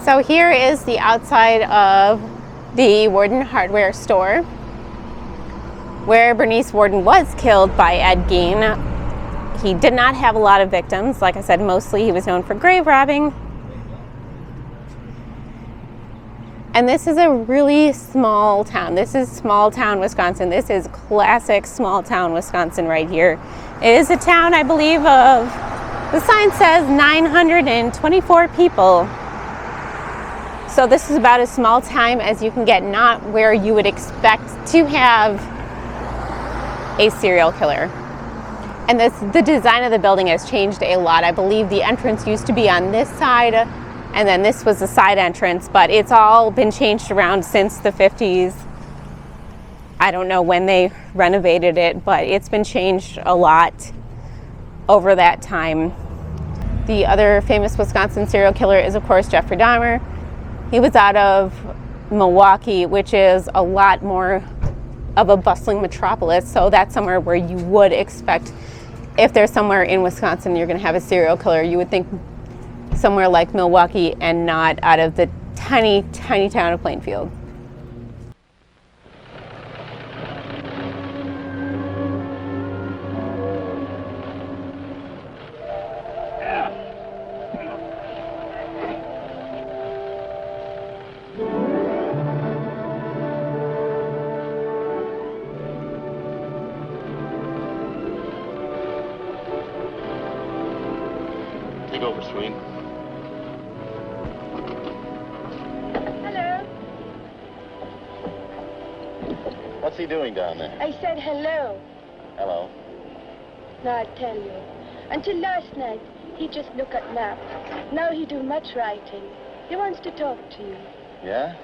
So here is the outside of the Warden hardware store, where Bernice Warden was killed by Ed Gein. He did not have a lot of victims. Like I said, mostly he was known for grave robbing. And this is a really small town. This is small town Wisconsin. This is classic small town Wisconsin right here. It is a town, I believe, of, the sign says 924 people. So this is about as small time as you can get, not where you would expect to have a serial killer. And the design of the building has changed a lot. I believe the entrance used to be on this side, and then this was the side entrance, but it's all been changed around since the 50s. I don't know when they renovated it, but it's been changed a lot over that time. The other famous Wisconsin serial killer is, of course, Jeffrey Dahmer. He was out of Milwaukee, which is a lot more of a bustling metropolis, so that's somewhere where you would expect, if there's somewhere in Wisconsin you're going to have a serial killer, you would think somewhere like Milwaukee and not out of the tiny, tiny town of Plainfield. Take over, Swede. Hello. What's he doing down there? I said hello. Hello. Now I tell you. Until last night, he just look at map. Now he do much writing. He wants to talk to you. Yeah?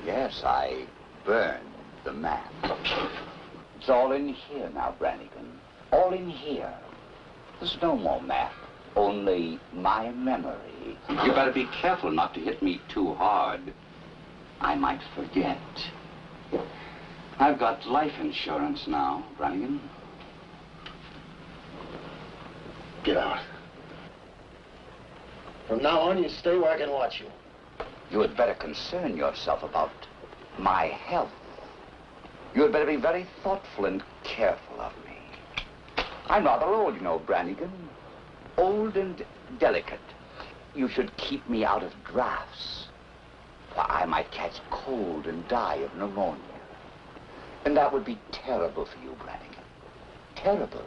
Yes, I burned the map. It's all in here now, Brannigan. All in here. There's no more map, only my memory. You better be careful not to hit me too hard. I might forget. I've got life insurance now, Brannigan. Get out. From now on, you stay where I can watch you. You had better concern yourself about my health. You had better be very thoughtful and careful of me. I'm rather old, you know, Brannigan. Old and delicate. You should keep me out of drafts. Why, I might catch cold and die of pneumonia. And that would be terrible for you, Brannigan. Terrible.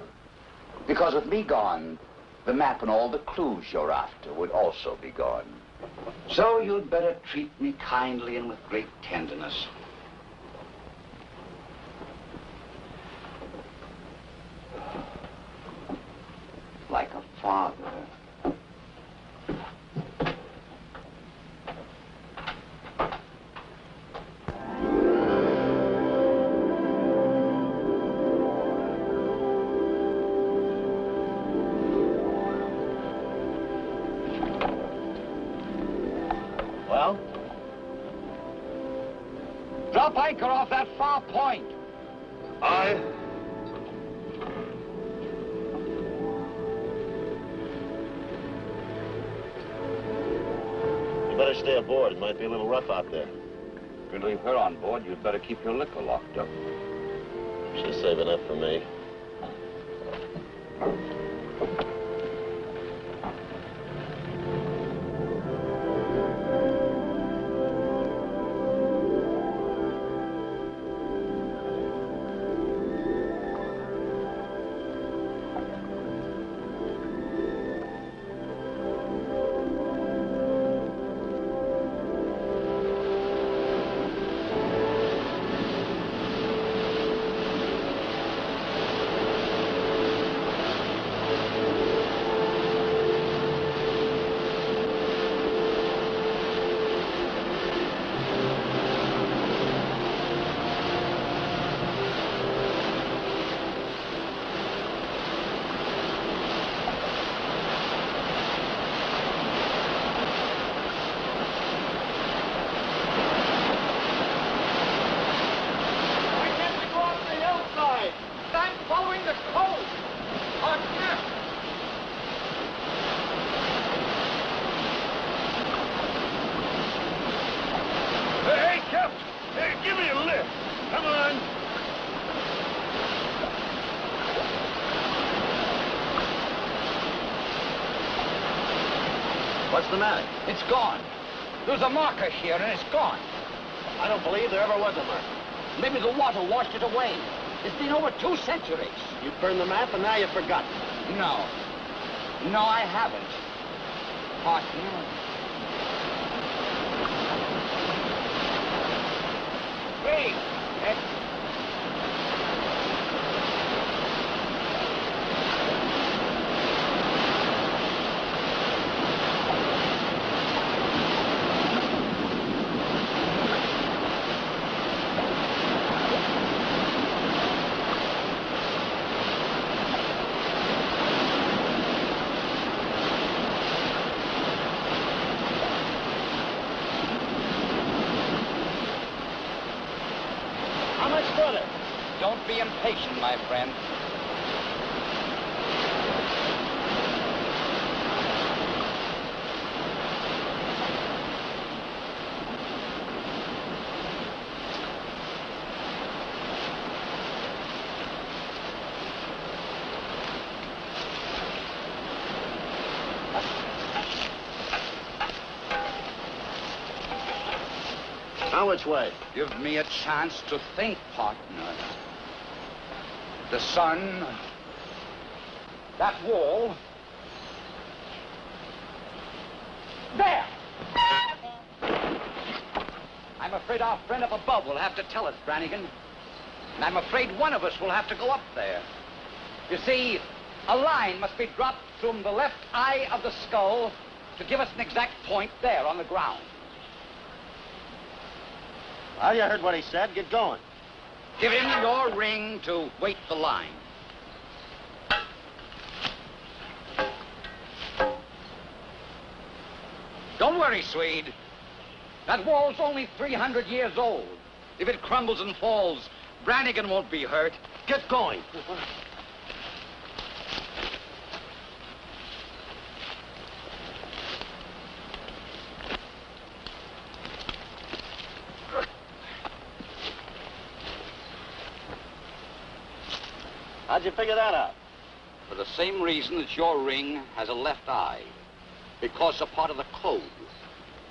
Because with me gone, the map and all the clues you're after would also be gone. So you'd better treat me kindly and with great tenderness. Like a father. Well? Drop anchor off that far point. Aye. You better stay aboard. It might be a little rough out there. If you leave her on board, you'd better keep your liquor locked up. She'll save enough for me. What's the matter? It's gone. There's a marker here, and it's gone. I don't believe there ever was a marker. Maybe the water washed it away. It's been over 2 centuries. You burned the map, and now you've forgotten. No. No, I haven't. Partner. Wait! Don't be impatient, my friend. Now which way? Give me a chance to think, partner. The sun, that wall. There! I'm afraid our friend up above will have to tell us, Brannigan. And I'm afraid one of us will have to go up there. You see, a line must be dropped from the left eye of the skull to give us an exact point there on the ground. Well, you heard what he said. Get going. Give him your ring to wait the line. Don't worry, Swede. That wall's only 300 years old. If it crumbles and falls, Brannigan won't be hurt. Get going. How'd you figure that out? For the same reason that your ring has a left eye. Because a part of the code.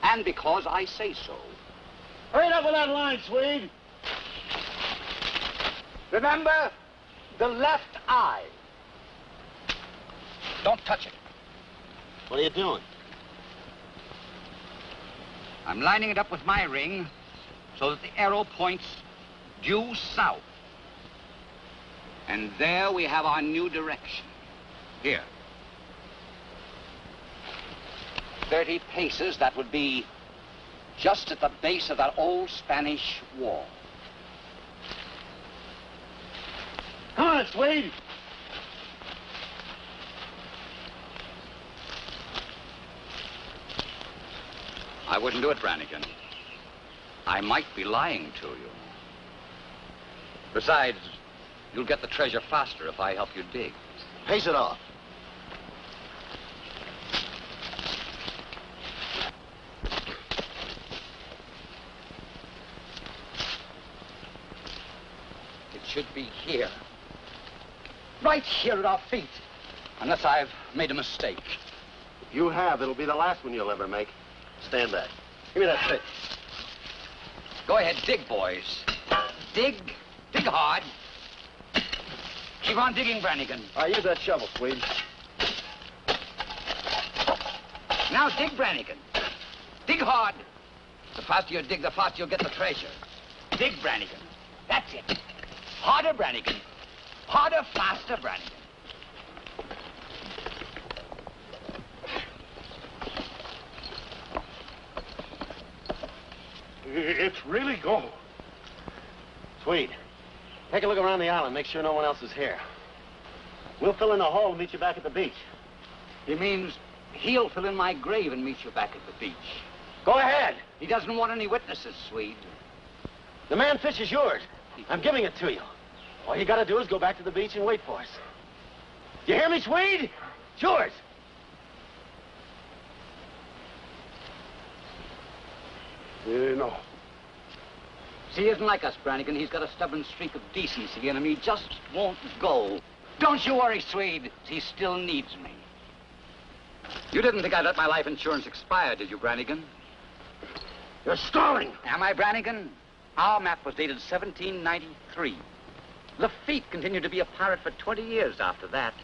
And because I say so. Hurry up with that line, Swede. Remember, the left eye. Don't touch it. What are you doing? I'm lining it up with my ring so that the arrow points due south. And there we have our new direction. Here. 30 paces, that would be just at the base of that old Spanish wall. Come on, Swede. I wouldn't do it, Brannigan. I might be lying to you. Besides, you'll get the treasure faster if I help you dig. Pace it off. It should be here. Right here at our feet. Unless I've made a mistake. If you have, it'll be the last one you'll ever make. Stand back. Give me that stick. Go ahead, dig, boys. Dig. Dig hard. Keep on digging, Brannigan. All right, use that shovel, Swede. Now dig, Brannigan. Dig hard. The faster you dig, the faster you'll get the treasure. Dig, Brannigan. That's it. Harder, Brannigan. Harder, faster, Brannigan. It's really gold. Swede, take a look around the island. Make sure no one else is here. We'll fill in the hole and meet you back at the beach. He means he'll fill in my grave and meet you back at the beach. Go ahead. He doesn't want any witnesses, Swede. The Manfish is yours. I'm giving it to you. All you gotta do is go back to the beach and wait for us. You hear me, Swede? It's yours. No. See, he isn't like us, Brannigan. He's got a stubborn streak of decency in him. He just won't go. Don't you worry, Swede. He still needs me. You didn't think I'd let my life insurance expire, did you, Brannigan? You're stalling. Am I, Brannigan? Our map was dated 1793. Lafitte continued to be a pirate for 20 years after that.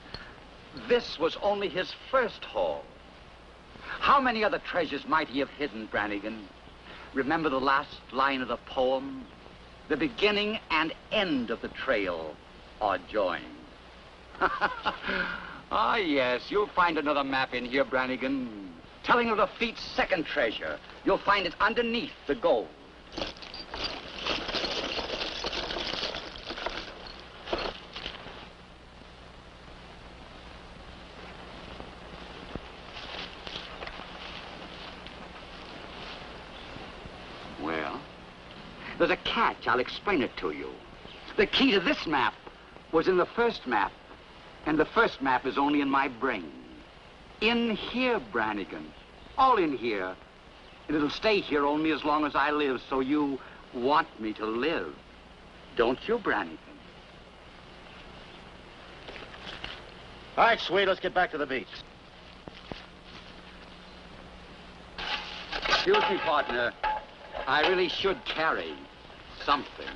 This was only his first haul. How many other treasures might he have hidden, Brannigan? Remember the last line of the poem? The beginning and end of the trail are joined. Ah, yes, you'll find another map in here, Brannigan, telling of Lafitte's second treasure. You'll find it underneath the gold. Well, there's a catch. I'll explain it to you. The key to this map was in the first map, and the first map is only in my brain. In here, Brannigan. All in here. And it'll stay here only as long as I live, so you want me to live. Don't you, Brannigan? All right, Swede, let's get back to the beach. Excuse me, partner. I really should carry something.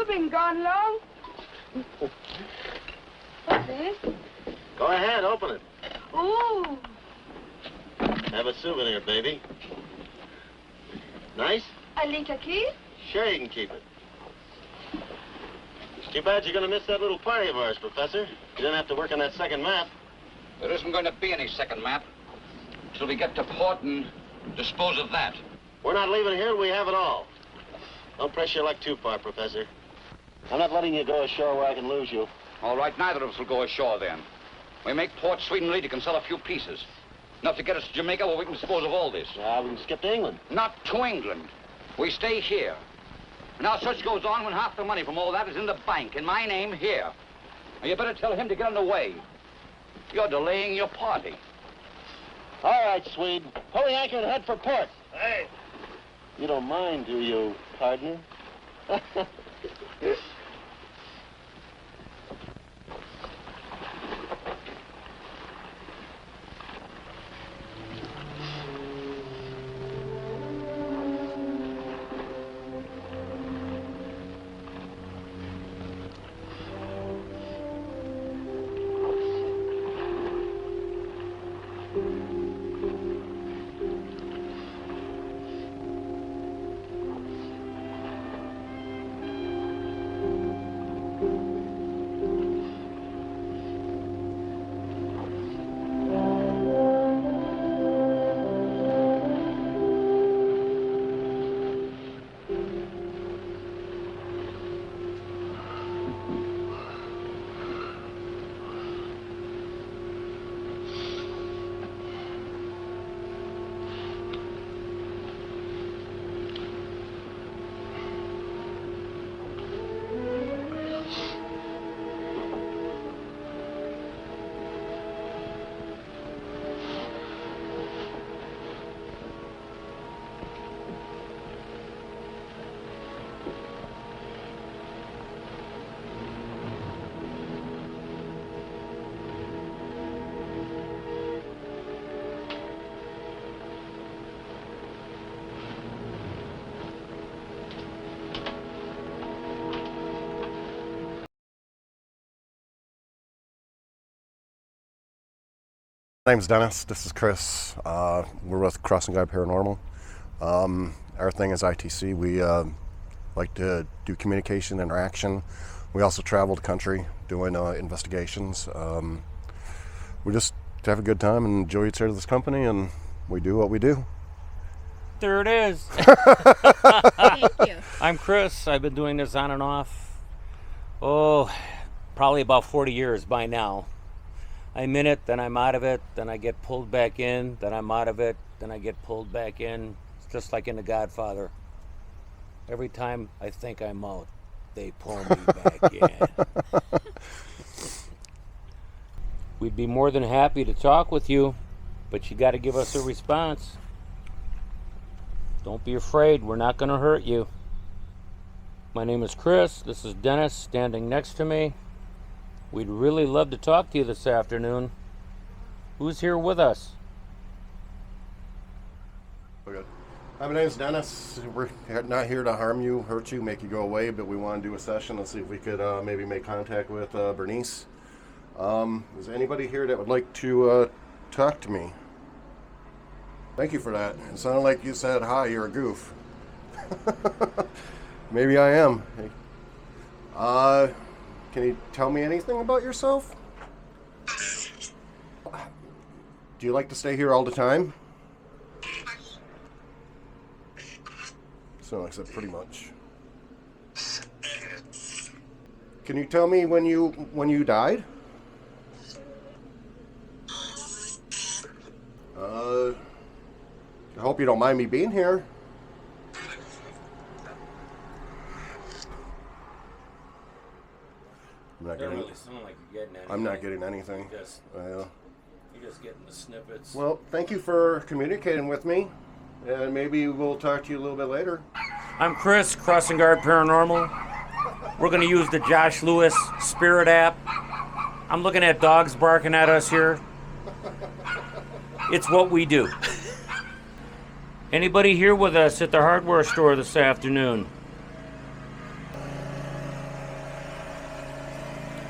Been gone long? What's this? Go ahead, open it. Ooh. Have a souvenir, baby. Nice? A little key? Sure, you can keep it. It's too bad you're going to miss that little party of ours, Professor. You didn't have to work on that second map. There isn't going to be any second map till we get to port and dispose of that. We're not leaving here till we have it all. Don't press your luck too far, Professor. I'm not letting you go ashore where I can lose you. All right, neither of us will go ashore then. We make port sweet and ready, can sell a few pieces. Enough to get us to Jamaica where we can dispose of all this. We can skip to England. Not to England. We stay here. Now, such goes on when half the money from all that is in the bank, in my name here. Now, you better tell him to get on the way. You're delaying your party. All right, Swede. Pull the anchor and head for port. Hey. You don't mind, do you, partner? My name's Dennis. This is Chris. We're with Crossingaurd Paranormal. Our thing is ITC. We like to do communication, interaction. We also travel the country doing investigations. We just have a good time and enjoy each other's company, and we do what we do. There it is. Thank you. I'm Chris. I've been doing this on and off, probably about 40 years by now. I'm in it, then I'm out of it, then I get pulled back in, then I'm out of it, then I get pulled back in. It's just like in The Godfather. Every time I think I'm out, they pull me back in. We'd be more than happy to talk with you, but you got to give us a response. Don't be afraid, we're not going to hurt you. My name is Chris, this is Dennis standing next to me. We'd really love to talk to you this afternoon. Who's here with us? Okay. Hi, my name's Dennis. We're not here to harm you, hurt you, make you go away, but we want to do a session and see if we could maybe make contact with Bernice. Is anybody here that would like to talk to me? Thank you for that. It sounded like you said, hi, you're a goof. Maybe I am. Can you tell me anything about yourself? Do you like to stay here all the time? So I said pretty much. Can you tell me when you died? I hope you don't mind me being here. I'm not getting. Really sound like you're getting anything. I'm not getting anything. You're just getting the snippets. Well, thank you for communicating with me, and maybe we'll talk to you a little bit later. I'm Chris, Crossingaurd Paranormal. We're going to use the Josh Lewis Spirit app. I'm looking at dogs barking at us here. It's what we do. Anybody here with us at the hardware store this afternoon?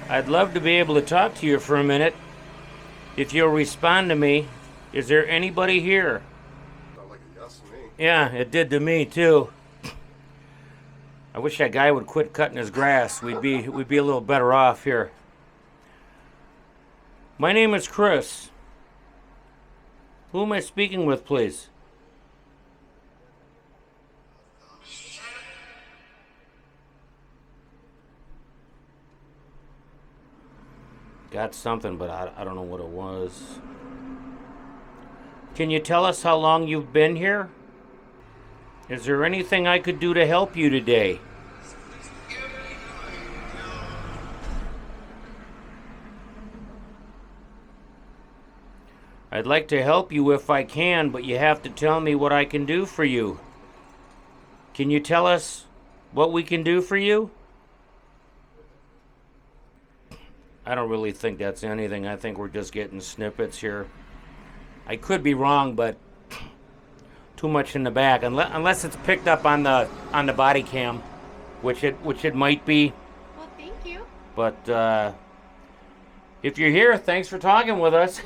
I'd love to be able to talk to you for a minute. If you'll respond to me, is there anybody here? Sounds like a yes to me. Yeah, it did to me too. I wish that guy would quit cutting his grass. We'd be a little better off here. My name is Chris. Who am I speaking with, please? Got something, but I don't know what it was. Can you tell us how long you've been here? Is there anything I could do to help you today? I'd like to help you if I can, but you have to tell me what I can do for you. Can you tell us what we can do for you? I don't really think that's anything. I think we're just getting snippets here. I could be wrong, but too much in the back, unless it's picked up on the body cam, which it might be. Well, thank you. But if you're here, thanks for talking with us.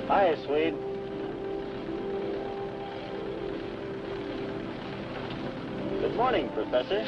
Hi, Swede. Good morning, Professor.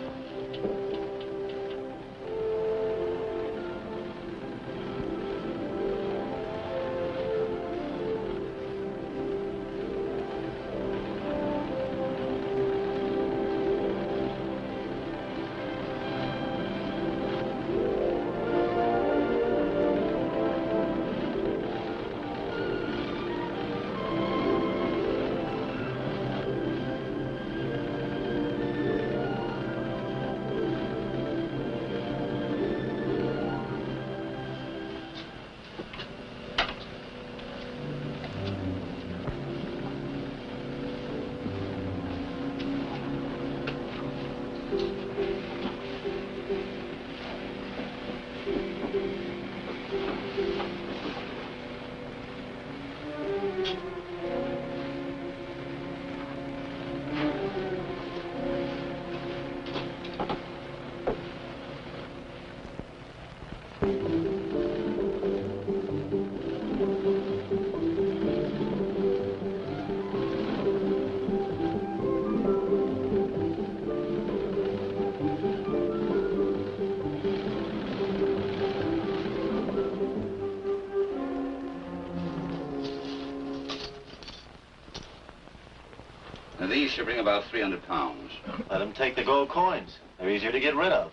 These should bring about 300 pounds. Let them take the gold coins. They're easier to get rid of.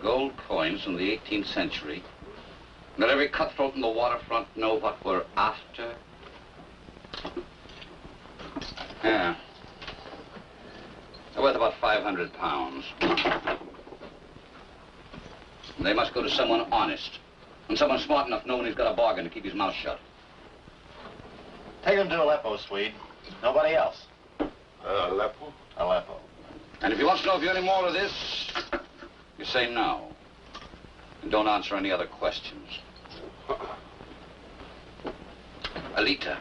Gold coins from the 18th century. Let every cutthroat in the waterfront know what we're after. Yeah. They're worth about 500 pounds. They must go to someone honest. And someone smart enough knowing he's got a bargain to keep his mouth shut. Take them to Aleppo, Swede. Nobody else. Aleppo? Aleppo. And if he wants to know if you're any more of this, you say no. And don't answer any other questions. Alita.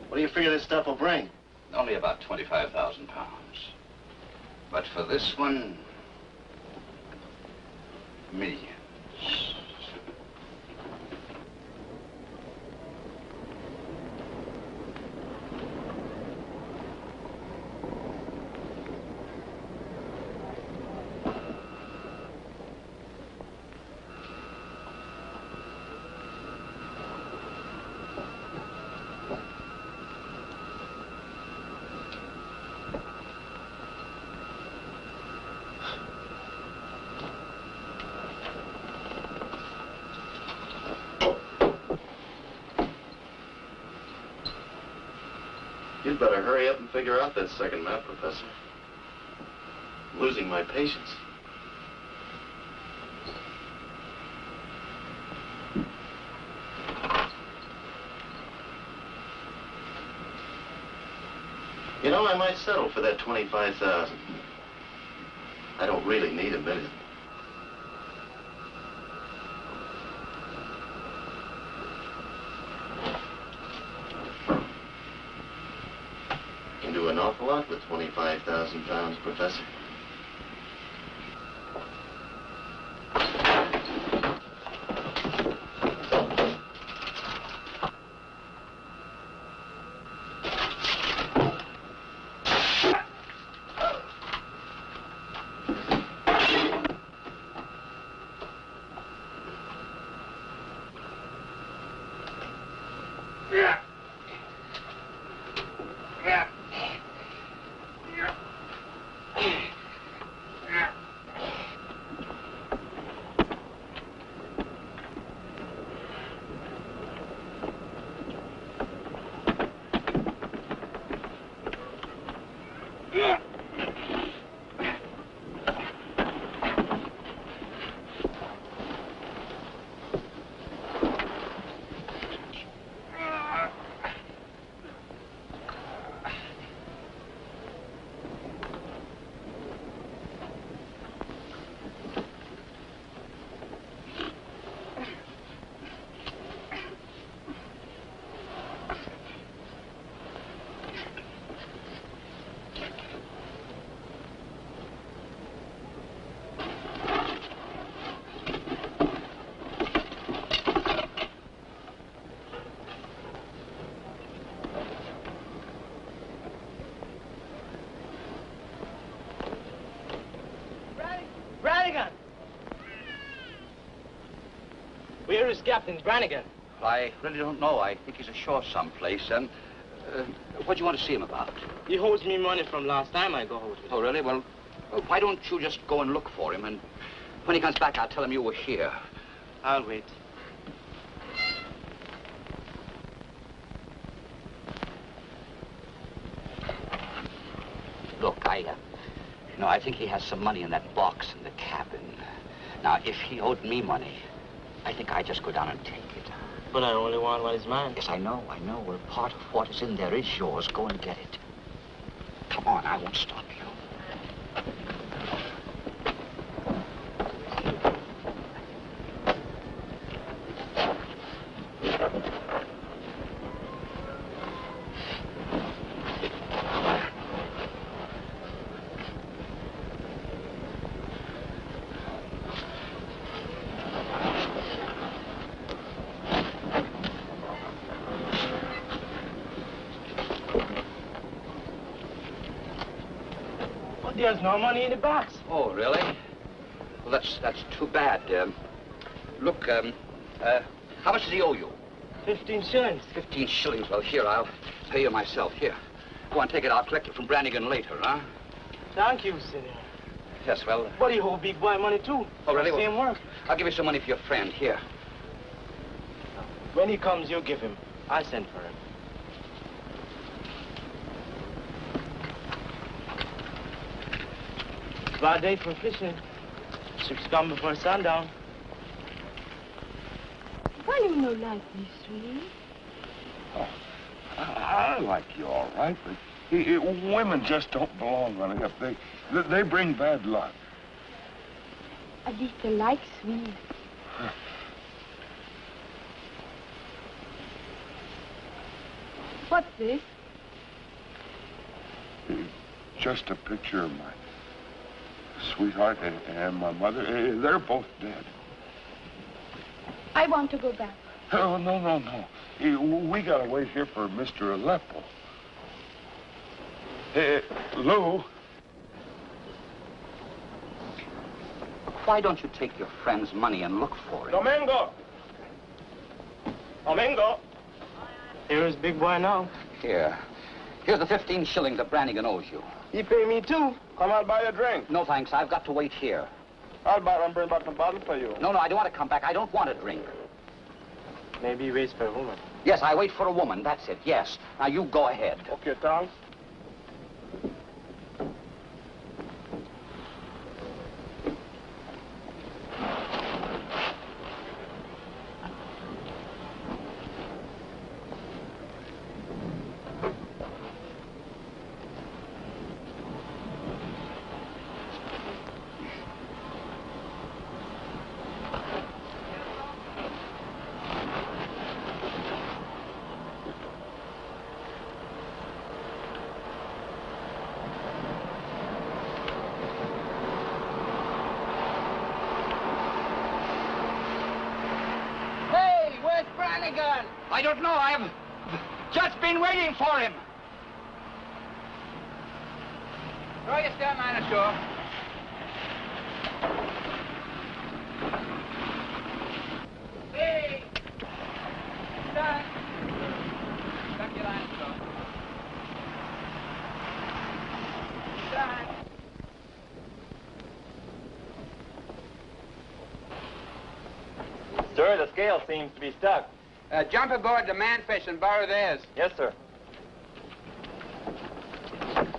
What do you figure this stuff will bring? Only about 25,000 pounds. But for this one, millions. You'd better hurry up and figure out that second map, Professor. I'm losing my patience. You know, I might settle for that 25,000. I don't really need $1 million. You can do an awful lot with 25,000 pounds, Professor. Brannigan! Where is Captain Brannigan? I really don't know. I think he's ashore someplace. What do you want to see him about? He owes me money from last time I go out with him. Oh, really? Well, why don't you just go and look for him, and when he comes back, I'll tell him you were here. I'll wait. Look, I think he has some money in that box in the cabin. Now, if he owed me money, I think I'd just go down and take it. But I only want what is mine. Yes, I know. Well, part of what is in there is yours. Go and get it. Come on, I won't stop you. There's no money in the box. Oh, really? Well, that's too bad. Look, how much does he owe you? 15 shillings. 15 shillings? Well, here, I'll pay you myself. Here. Go on, take it. I'll collect it from Brannigan later, huh? Thank you, senor. Yes, well... But he owe big boy money, too. Oh, really? Same work. I'll give you some money for your friend. Here. When he comes, you give him. I send for him. Bad day for fishing. Ships come before sundown. Why you no like me, sweetie? Oh, I like you all right, but women just don't belong on it. They bring bad luck. At least I like sweet. What's this? Just a picture of my sweetheart and my mother. They're both dead. I want to go back. Oh, no. We gotta wait here for Mr. Aleppo. Lou. Why don't you take your friend's money and look for it? Domingo! Here's big boy now. Here. Here's the 15 shillings that Brannigan owes you. He pay me too. Come out buy a drink. No, thanks. I've got to wait here. I'll buy and bring back the bottle for you. No, I don't want to come back. I don't want a drink. Maybe he waits for a woman. Yes, I wait for a woman. That's it. Yes. Now, you go ahead. Okay, Tom. I don't know. I've just been waiting for him. Throw your stern line ashore. Hey! Stern. Stuck your line ashore. Stern. Sir, the scale seems to be stuck. Jump aboard the Manfish and borrow theirs. Yes, sir.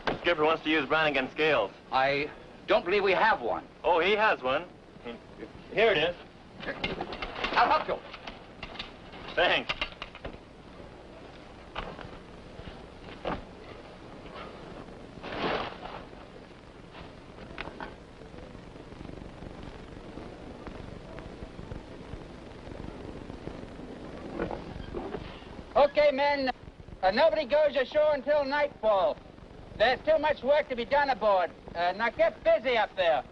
The skipper wants to use Brannigan's scales. I don't believe we have one. Oh, he has one. Here it is. I'll help you. Thanks. Okay, men. Nobody goes ashore until nightfall. There's too much work to be done aboard. Now get busy up there.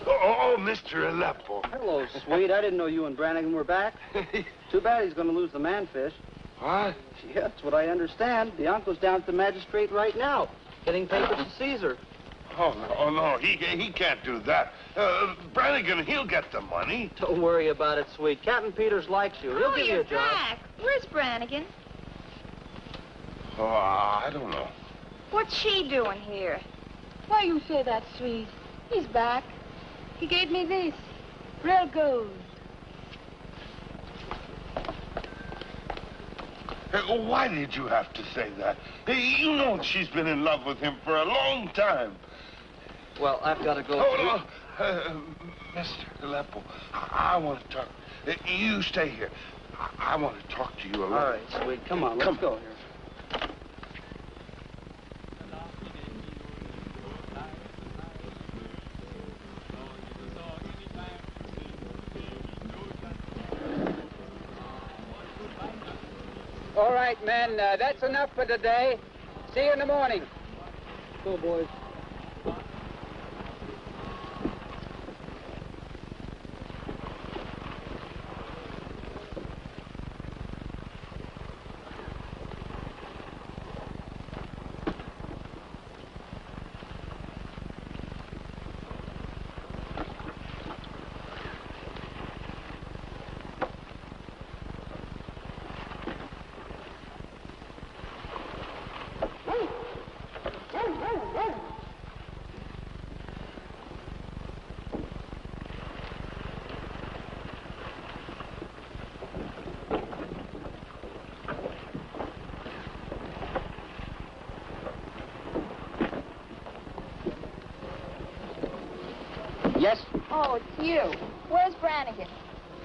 Oh, Mr. Aleppo. Hello, sweet. I didn't know you and Brannigan were back. Too bad he's going to lose the Manfish. What? Yeah, that's what I understand. Bianco's down at the magistrate right now, getting papers to Caesar. Oh, no, he can't do that. Brannigan, he'll get the money. Don't worry about it, sweet. Captain Peters likes you. He'll give you a job. Back. Where's Brannigan? Oh, I don't know. What's she doing here? Why you say that, sweet? He's back. He gave me this. Real gold. Why did you have to say that? You know she's been in love with him for a long time. Well, I've got to go. Mr. Aleppo, I want to talk. You stay here. I want to talk to you alone. All right, sweet. Come on, let's go here. All right, men. That's enough for today. See you in the morning. Go, boys. Yes? Oh, it's you. Where's Brannigan?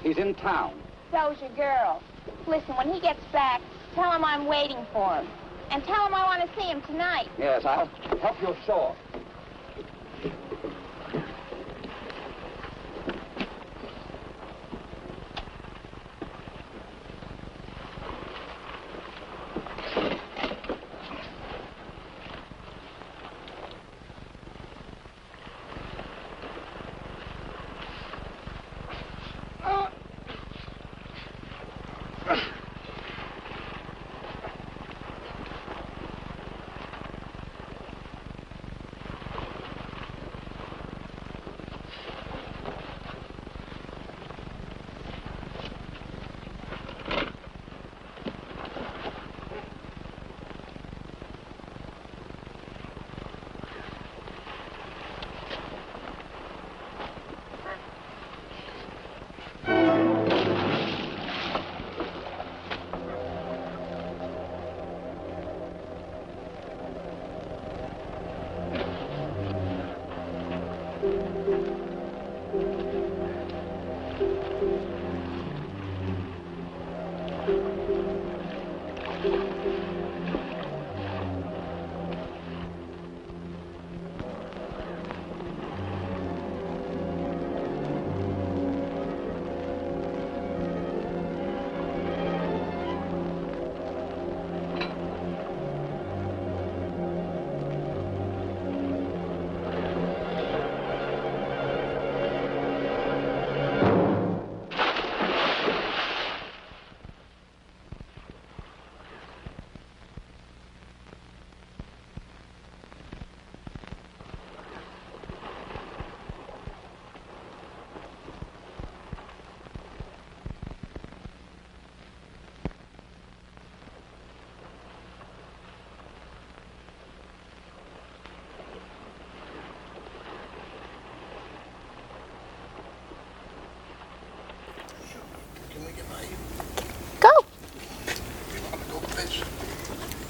He's in town. So's your girl. Listen, when he gets back, tell him I'm waiting for him. And tell him I want to see him tonight. Yes, I'll help you ashore.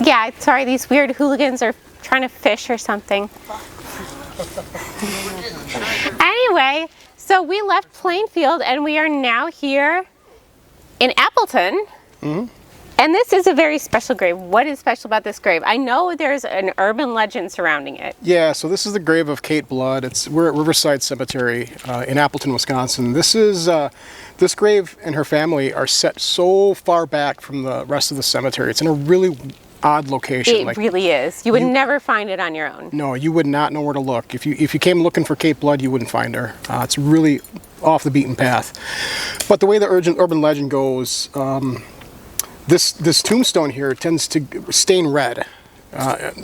Yeah, sorry, these weird hooligans are trying to fish or something. Anyway, so we left Plainfield and we are now here in Appleton. Mm-hmm. And this is a very special grave. What is special about this grave? I know there's an urban legend surrounding it. Yeah, so this is the grave of Kate Blood. We're at Riverside Cemetery in Appleton, Wisconsin. This grave and her family are set so far back from the rest of the cemetery. It's in a really odd location. It really is. You would never find it on your own. No, you would not know where to look. If you came looking for Kate Blood, you wouldn't find her. It's really off the beaten path. But the way the urban legend goes, this tombstone here tends to stain red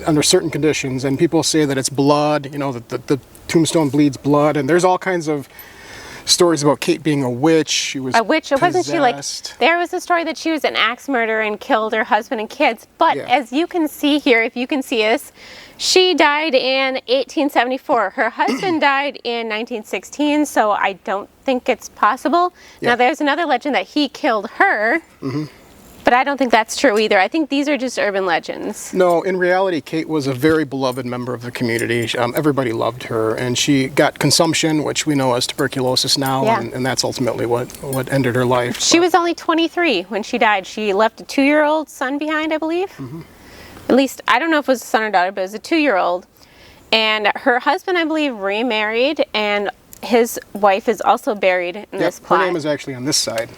under certain conditions, and people say that it's blood, you know, that the tombstone bleeds blood, and there's all kinds of stories about Kate being a witch. She was a witch. Wasn't she like, possessed. there was a story that she was an axe murderer and killed her husband and kids, but as you can see here, if you can see us, she died in 1874. Her husband died in 1916, so I don't think it's possible. Yeah. Now there's another legend that he killed her. Mm-hmm. But I don't think that's true either. I think these are just urban legends. No, in reality, Kate was a very beloved member of the community. Everybody loved her, and she got consumption, which we know as tuberculosis now, and that's ultimately what ended her life. She was only 23 when she died. She left a 2-year-old son behind, I believe. Mm-hmm. At least, I don't know if it was a son or daughter, but it was a 2-year-old. And her husband, I believe, remarried, and his wife is also buried in this plot. Her name is actually on this side.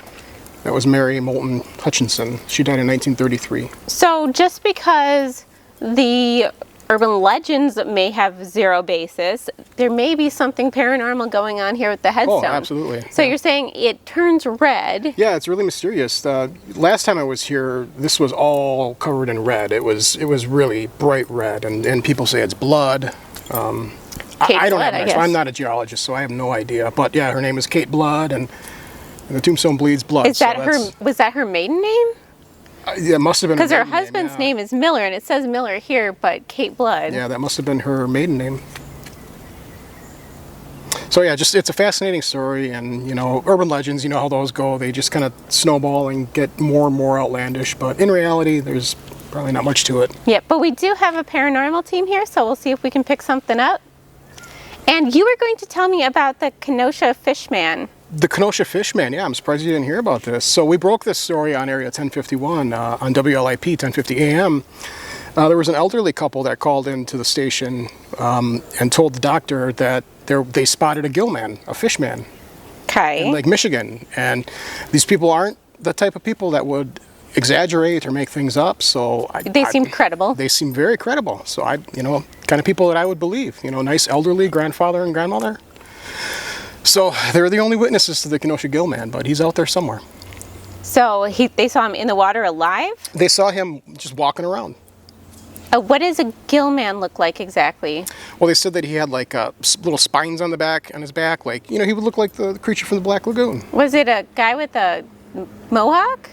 That was Mary Moulton Hutchinson. She died in 1933. So just because the urban legends may have zero basis, there may be something paranormal going on here with the headstone. Oh, absolutely. So you're saying it turns red. Yeah, it's really mysterious. Last time I was here, this was all covered in red. It was really bright red, and people say it's blood. I don't know. I'm not a geologist, so I have no idea. But yeah, her name is Kate Blood, and the tombstone bleeds blood. Is that was that her maiden name? Yeah, it must have been. Because her husband's name is Miller, and it says Miller here, but Kate Blood. Yeah, that must have been her maiden name. So yeah, it's a fascinating story, and urban legends, you know how those go. They just kind of snowball and get more and more outlandish. But in reality, there's probably not much to it. Yeah, but we do have a paranormal team here, so we'll see if we can pick something up. And you were going to tell me about the Kenosha Fishman. The Kenosha Fishman, yeah, I'm surprised you didn't hear about this. So we broke this story on Area 1051 on WLIP 1050 AM. There was an elderly couple that called into the station and told the doctor that they spotted a gillman, a fishman, in Lake Michigan. And these people aren't the type of people that would exaggerate or make things up. So they seem credible. They seem very credible. So kind of people that I would believe. Nice elderly grandfather and grandmother. So they're the only witnesses to the Kenosha Gillman, but he's out there somewhere. So they saw him in the water alive? They saw him just walking around. What does a gillman look like exactly? Well, they said that he had like little spines on his back. Like, he would look like the creature from the Black Lagoon. Was it a guy with a mohawk?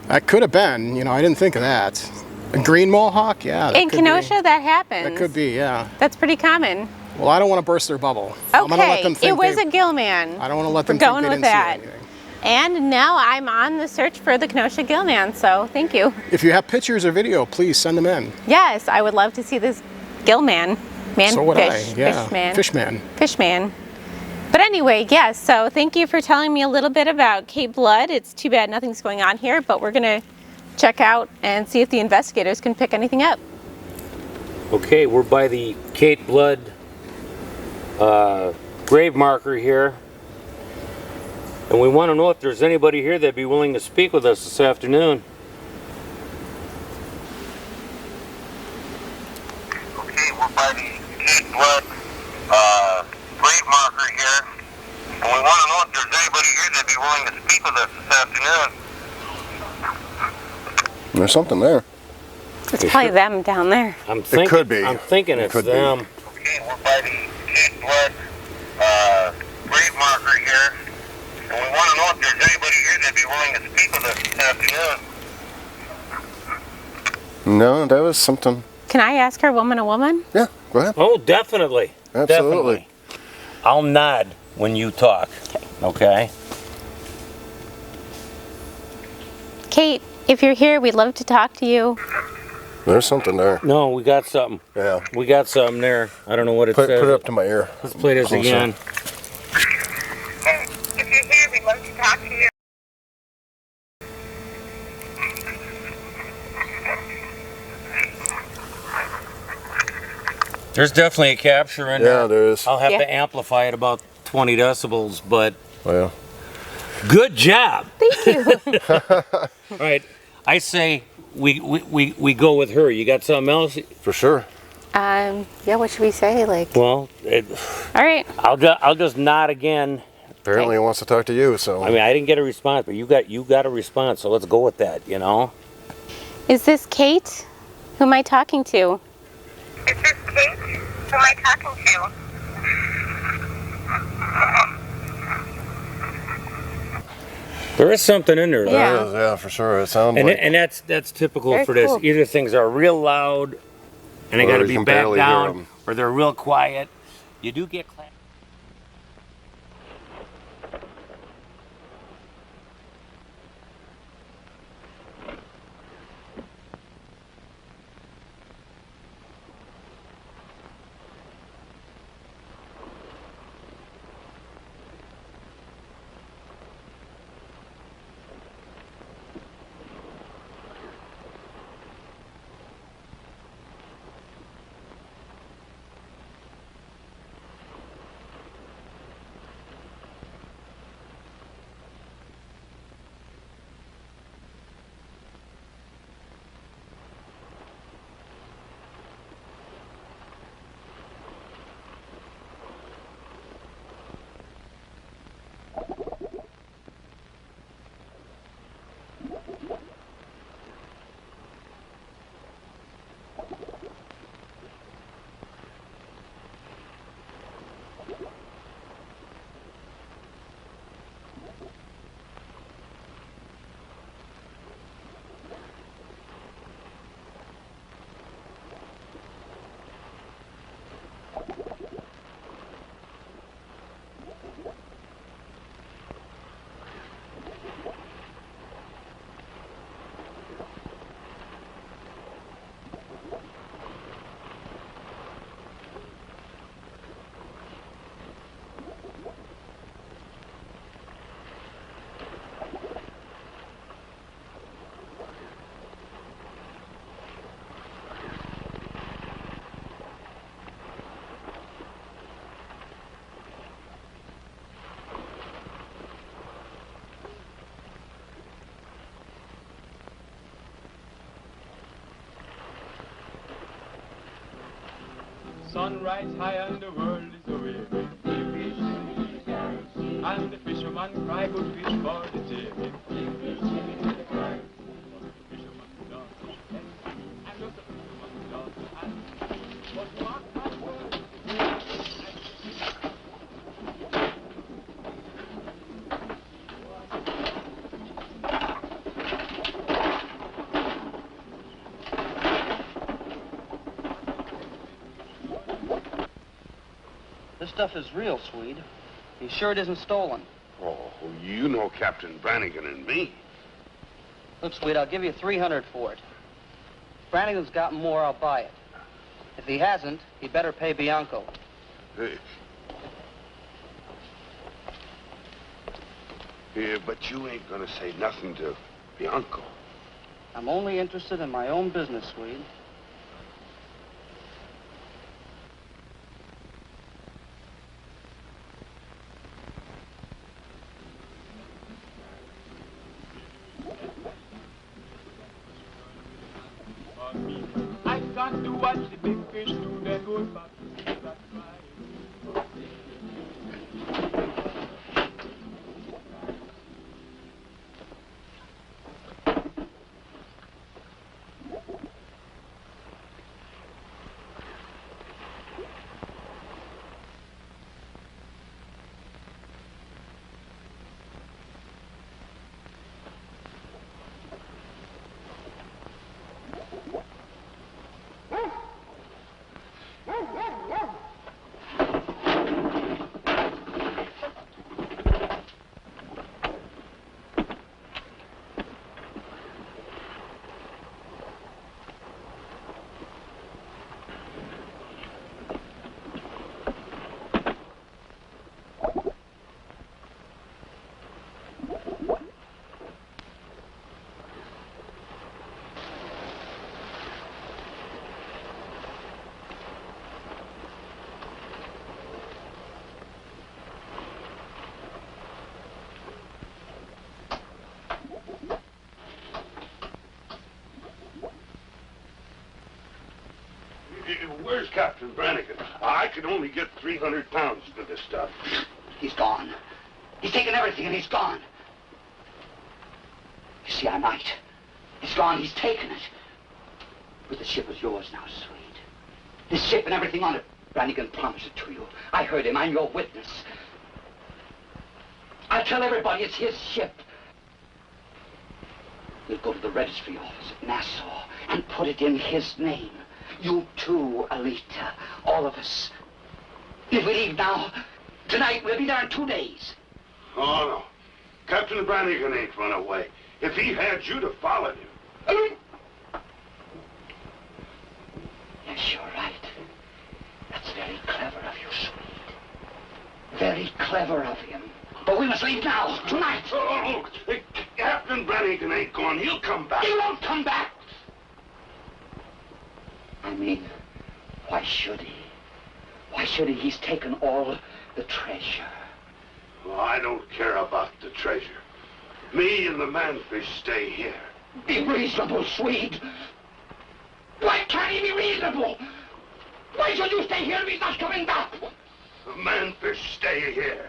That could have been. I didn't think of that. A green mohawk? Yeah. In Kenosha, that happens. That could be, yeah. That's pretty common. Well, I don't want to burst their bubble. Okay, I'm gonna let them think it was a gillman. I don't want to let them think they didn't see anything. And now I'm on the search for the Kenosha Gillman, so thank you. If you have pictures or video, please send them in. Yes, I would love to see this Gillman. So would I, yeah. Fishman. But anyway, yes, so thank you for telling me a little bit about Kate Blood. It's too bad nothing's going on here, but we're going to check out and see if the investigators can pick anything up. Okay, we're by the Kate Blood grave marker here. And we want to know if there's anybody here that'd be willing to speak with us this afternoon. Okay, we're by the Kate Blood grave marker here. And we want to know if there's anybody here that'd be willing to speak with us this afternoon. There's something there. It's probably them down there. It could be. I'm thinking it's them. Okay, we're by the Kate Blood grave marker here. And we want to know if there's anybody here that'd be willing to speak with us this afternoon. No, that was something. Can I ask her woman a woman? Yeah, go ahead. Oh, definitely. Absolutely. Definitely. I'll nod when you talk. Okay? Kate, if you're here, we'd love to talk to you. There's something there. No, we got something. Yeah. We got something there. I don't know what it says. Put it up to my ear. Let's play this Closer. again. If you're here, we'd love to talk to you. There's definitely a capture in there. Yeah, there is. I'll have to amplify it about 20 decibels, but Well. good job. Thank you. All right, I say we go with her. You got something else? For sure. Yeah, what should we say? Like, Well, all right. I'll just nod again. Apparently he wants to talk to you, so. I mean, I didn't get a response, but you got a response, so let's go with that, you know? Is this Kate? Who am I talking to? Is this Kate? Who am I talking to? There is something in there, though. There is, yeah, for sure. It sounds And, like. and that's typical Very for this. cool. Either things are real loud and they Or got to you be can back barely hear down, 'em. or they're real quiet. You do get clap. Sunrise high and the world is away. And the fisherman cry good fish for the taking. This stuff is real, Swede. You sure it isn't stolen? Oh, you know Captain Brannigan and me. Look, Swede, I'll give you $300 for it. If Brannigan's got more, I'll buy it. If he hasn't, he better pay Bianco. Yeah, but you ain't gonna say nothing to Bianco. I'm only interested in my own business, Swede. I got to watch the big fish do their good back. That's right. Where's Captain Brannigan? I could only get 300 pounds for this stuff. He's gone. He's taken everything and he's gone. You see, I'm right. He's gone, he's taken it. But the ship is yours now, Swede. This ship and everything on it. Brannigan promised it to you. I heard him, I'm your witness. I'll tell everybody it's his ship. We'll go to the registry office at Nassau and put it in his name. You too, Alita. All of us. If we leave now, tonight we'll be there in 2 days. Oh, no. Captain Brannigan ain't run away. If he had, you'd have followed him. Yes, you're right. That's very clever of you, Swede. Very clever of him. But we must leave now, tonight. Oh, Captain Brannigan ain't gone. He'll come back. He won't come back. I mean, why should he? Why should he? He's taken all the treasure. Oh, I don't care about the treasure. Me and the Manfish stay here. Be reasonable, Swede. Why can't he be reasonable? Why should you stay here if he's not coming back? The Manfish stay here.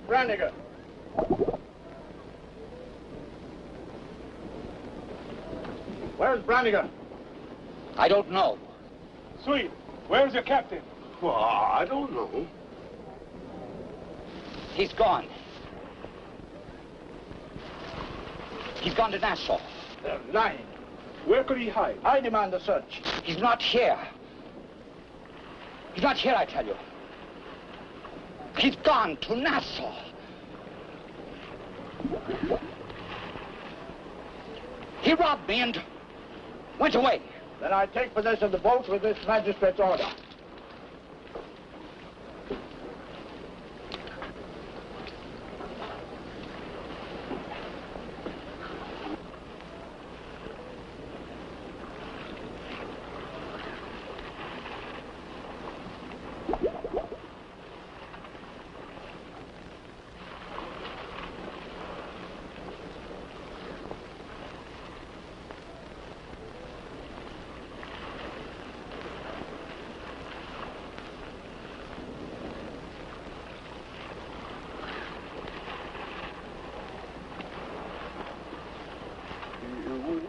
Brannigan. Where's Brannigan? I don't know. Swede, where's your captain? Well, I don't know. He's gone. He's gone to Nassau. They're lying. Where could he hide? I demand a search. He's not here. He's not here, I tell you. He's gone to Nassau. He robbed me and went away. Then I take possession of the boat with this magistrate's order.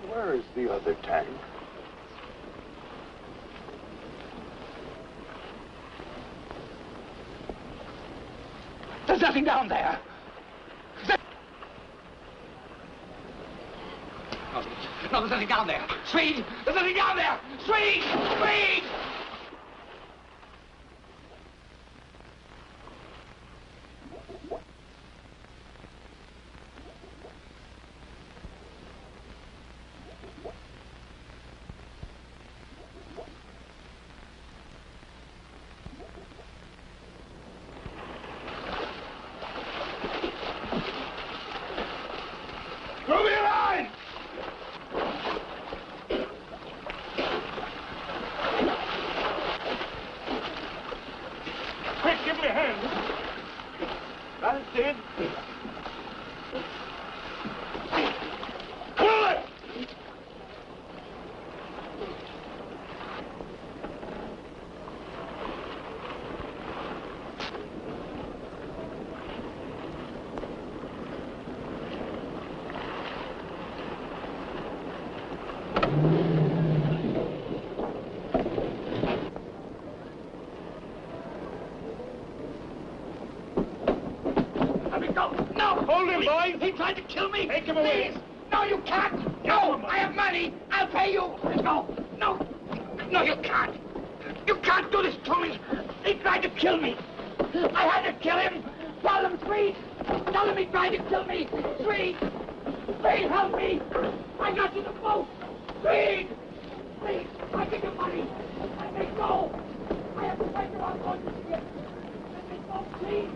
Where's the other tank? There's nothing down there. No, there's nothing down there. Swede, there's nothing down there. Swede! Swede! Throw me a line! me. Take him away. Please. No, you can't. No, I have money. I'll pay you. No, no, no, you can't. You can't do this to me. He tried to kill me. I had to kill him. Tell him, Sweet. Tell him he tried to kill me. Sweet. Sweet, help me. I got you the boat. Sweet. Please, I give you money. Let me go. I have to take you out on the ship. Let me go, please.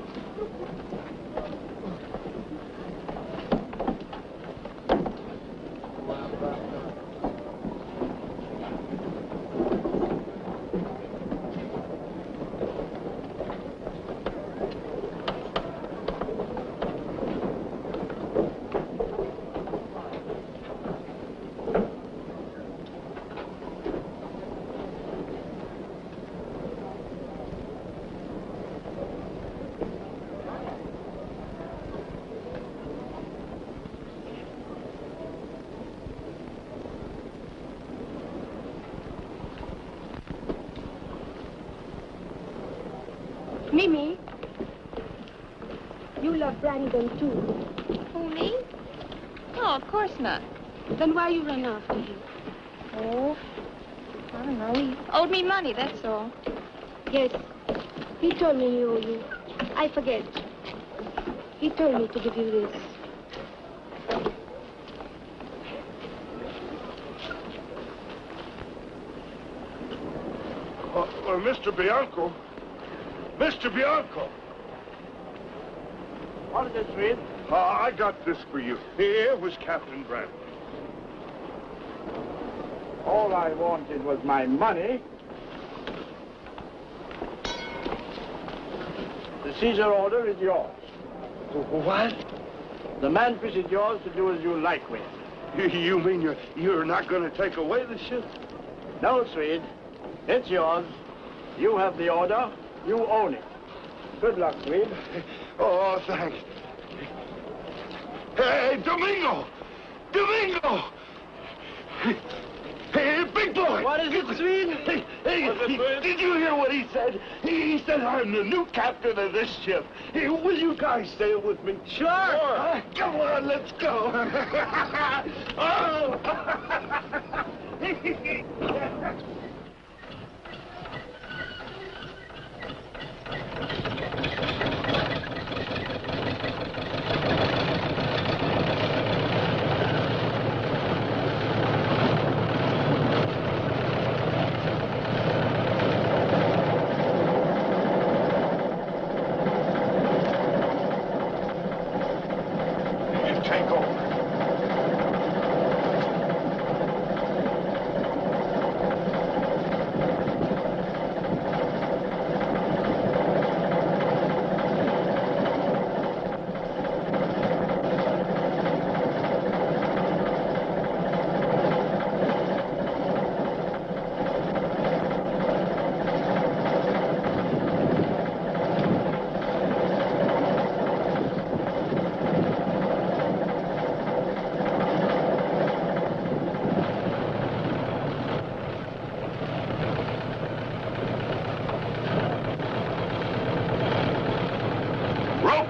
Mimi, you love Brandon too. Who, me? No, of course not. Then why you run after him? Oh, I don't know. He owed me money, that's all. Yes, he told me he owed you. I forget. He told me to give you this. Mr. Bianco. Mr. Bianco. What is it, Sweet? I got this for you. Here was Captain Brandon. All I wanted was my money. The Caesar order is yours. What? The Manfish is yours to do as you like with. You mean you're not going to take away the ship? No, Swede. It's yours. You have the order. You own it. Good luck, Swede. Oh, thanks. Hey, Domingo! Domingo! Hey, big boy! What is it, Swede? Hey, did you hear what he said? He said I'm the new captain of this ship. Hey, will you guys sail with me? Sure. Come on, let's go. Oh!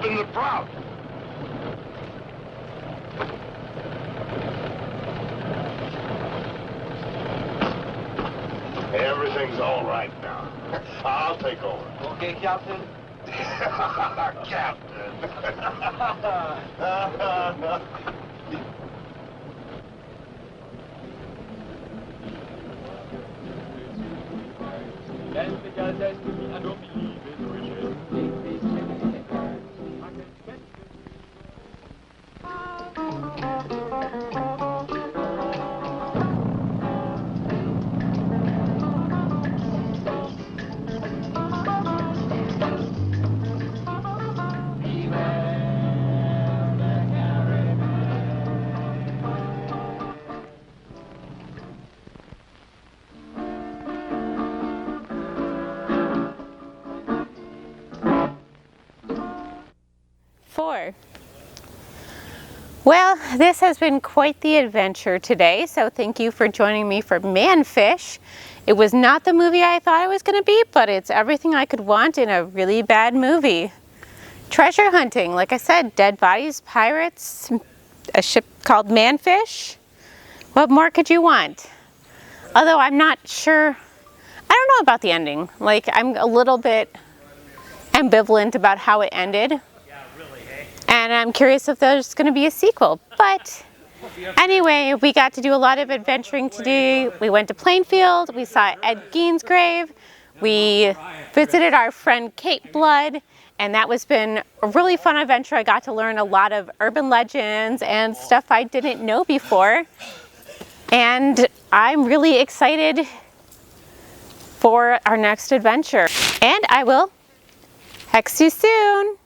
In the prow. Everything's all right now. I'll take over. Okay, Captain. Captain. Then the girl says to me, I don't believe in wishes. Well, this has been quite the adventure today, so thank you for joining me for Manfish. It was not the movie I thought it was going to be, but it's everything I could want in a really bad movie. Treasure hunting, like I said, dead bodies, pirates, a ship called Manfish. What more could you want? Although I'm not sure, I don't know about the ending. Like, I'm a little bit ambivalent about how it ended. And I'm curious if there's going to be a sequel. But anyway, we got to do a lot of adventuring today. We went to Plainfield, we saw Ed Gein's grave, we visited our friend Kate Blood, and that was been a really fun adventure. I got to learn a lot of urban legends and stuff I didn't know before. And I'm really excited for our next adventure. And I will hex you soon.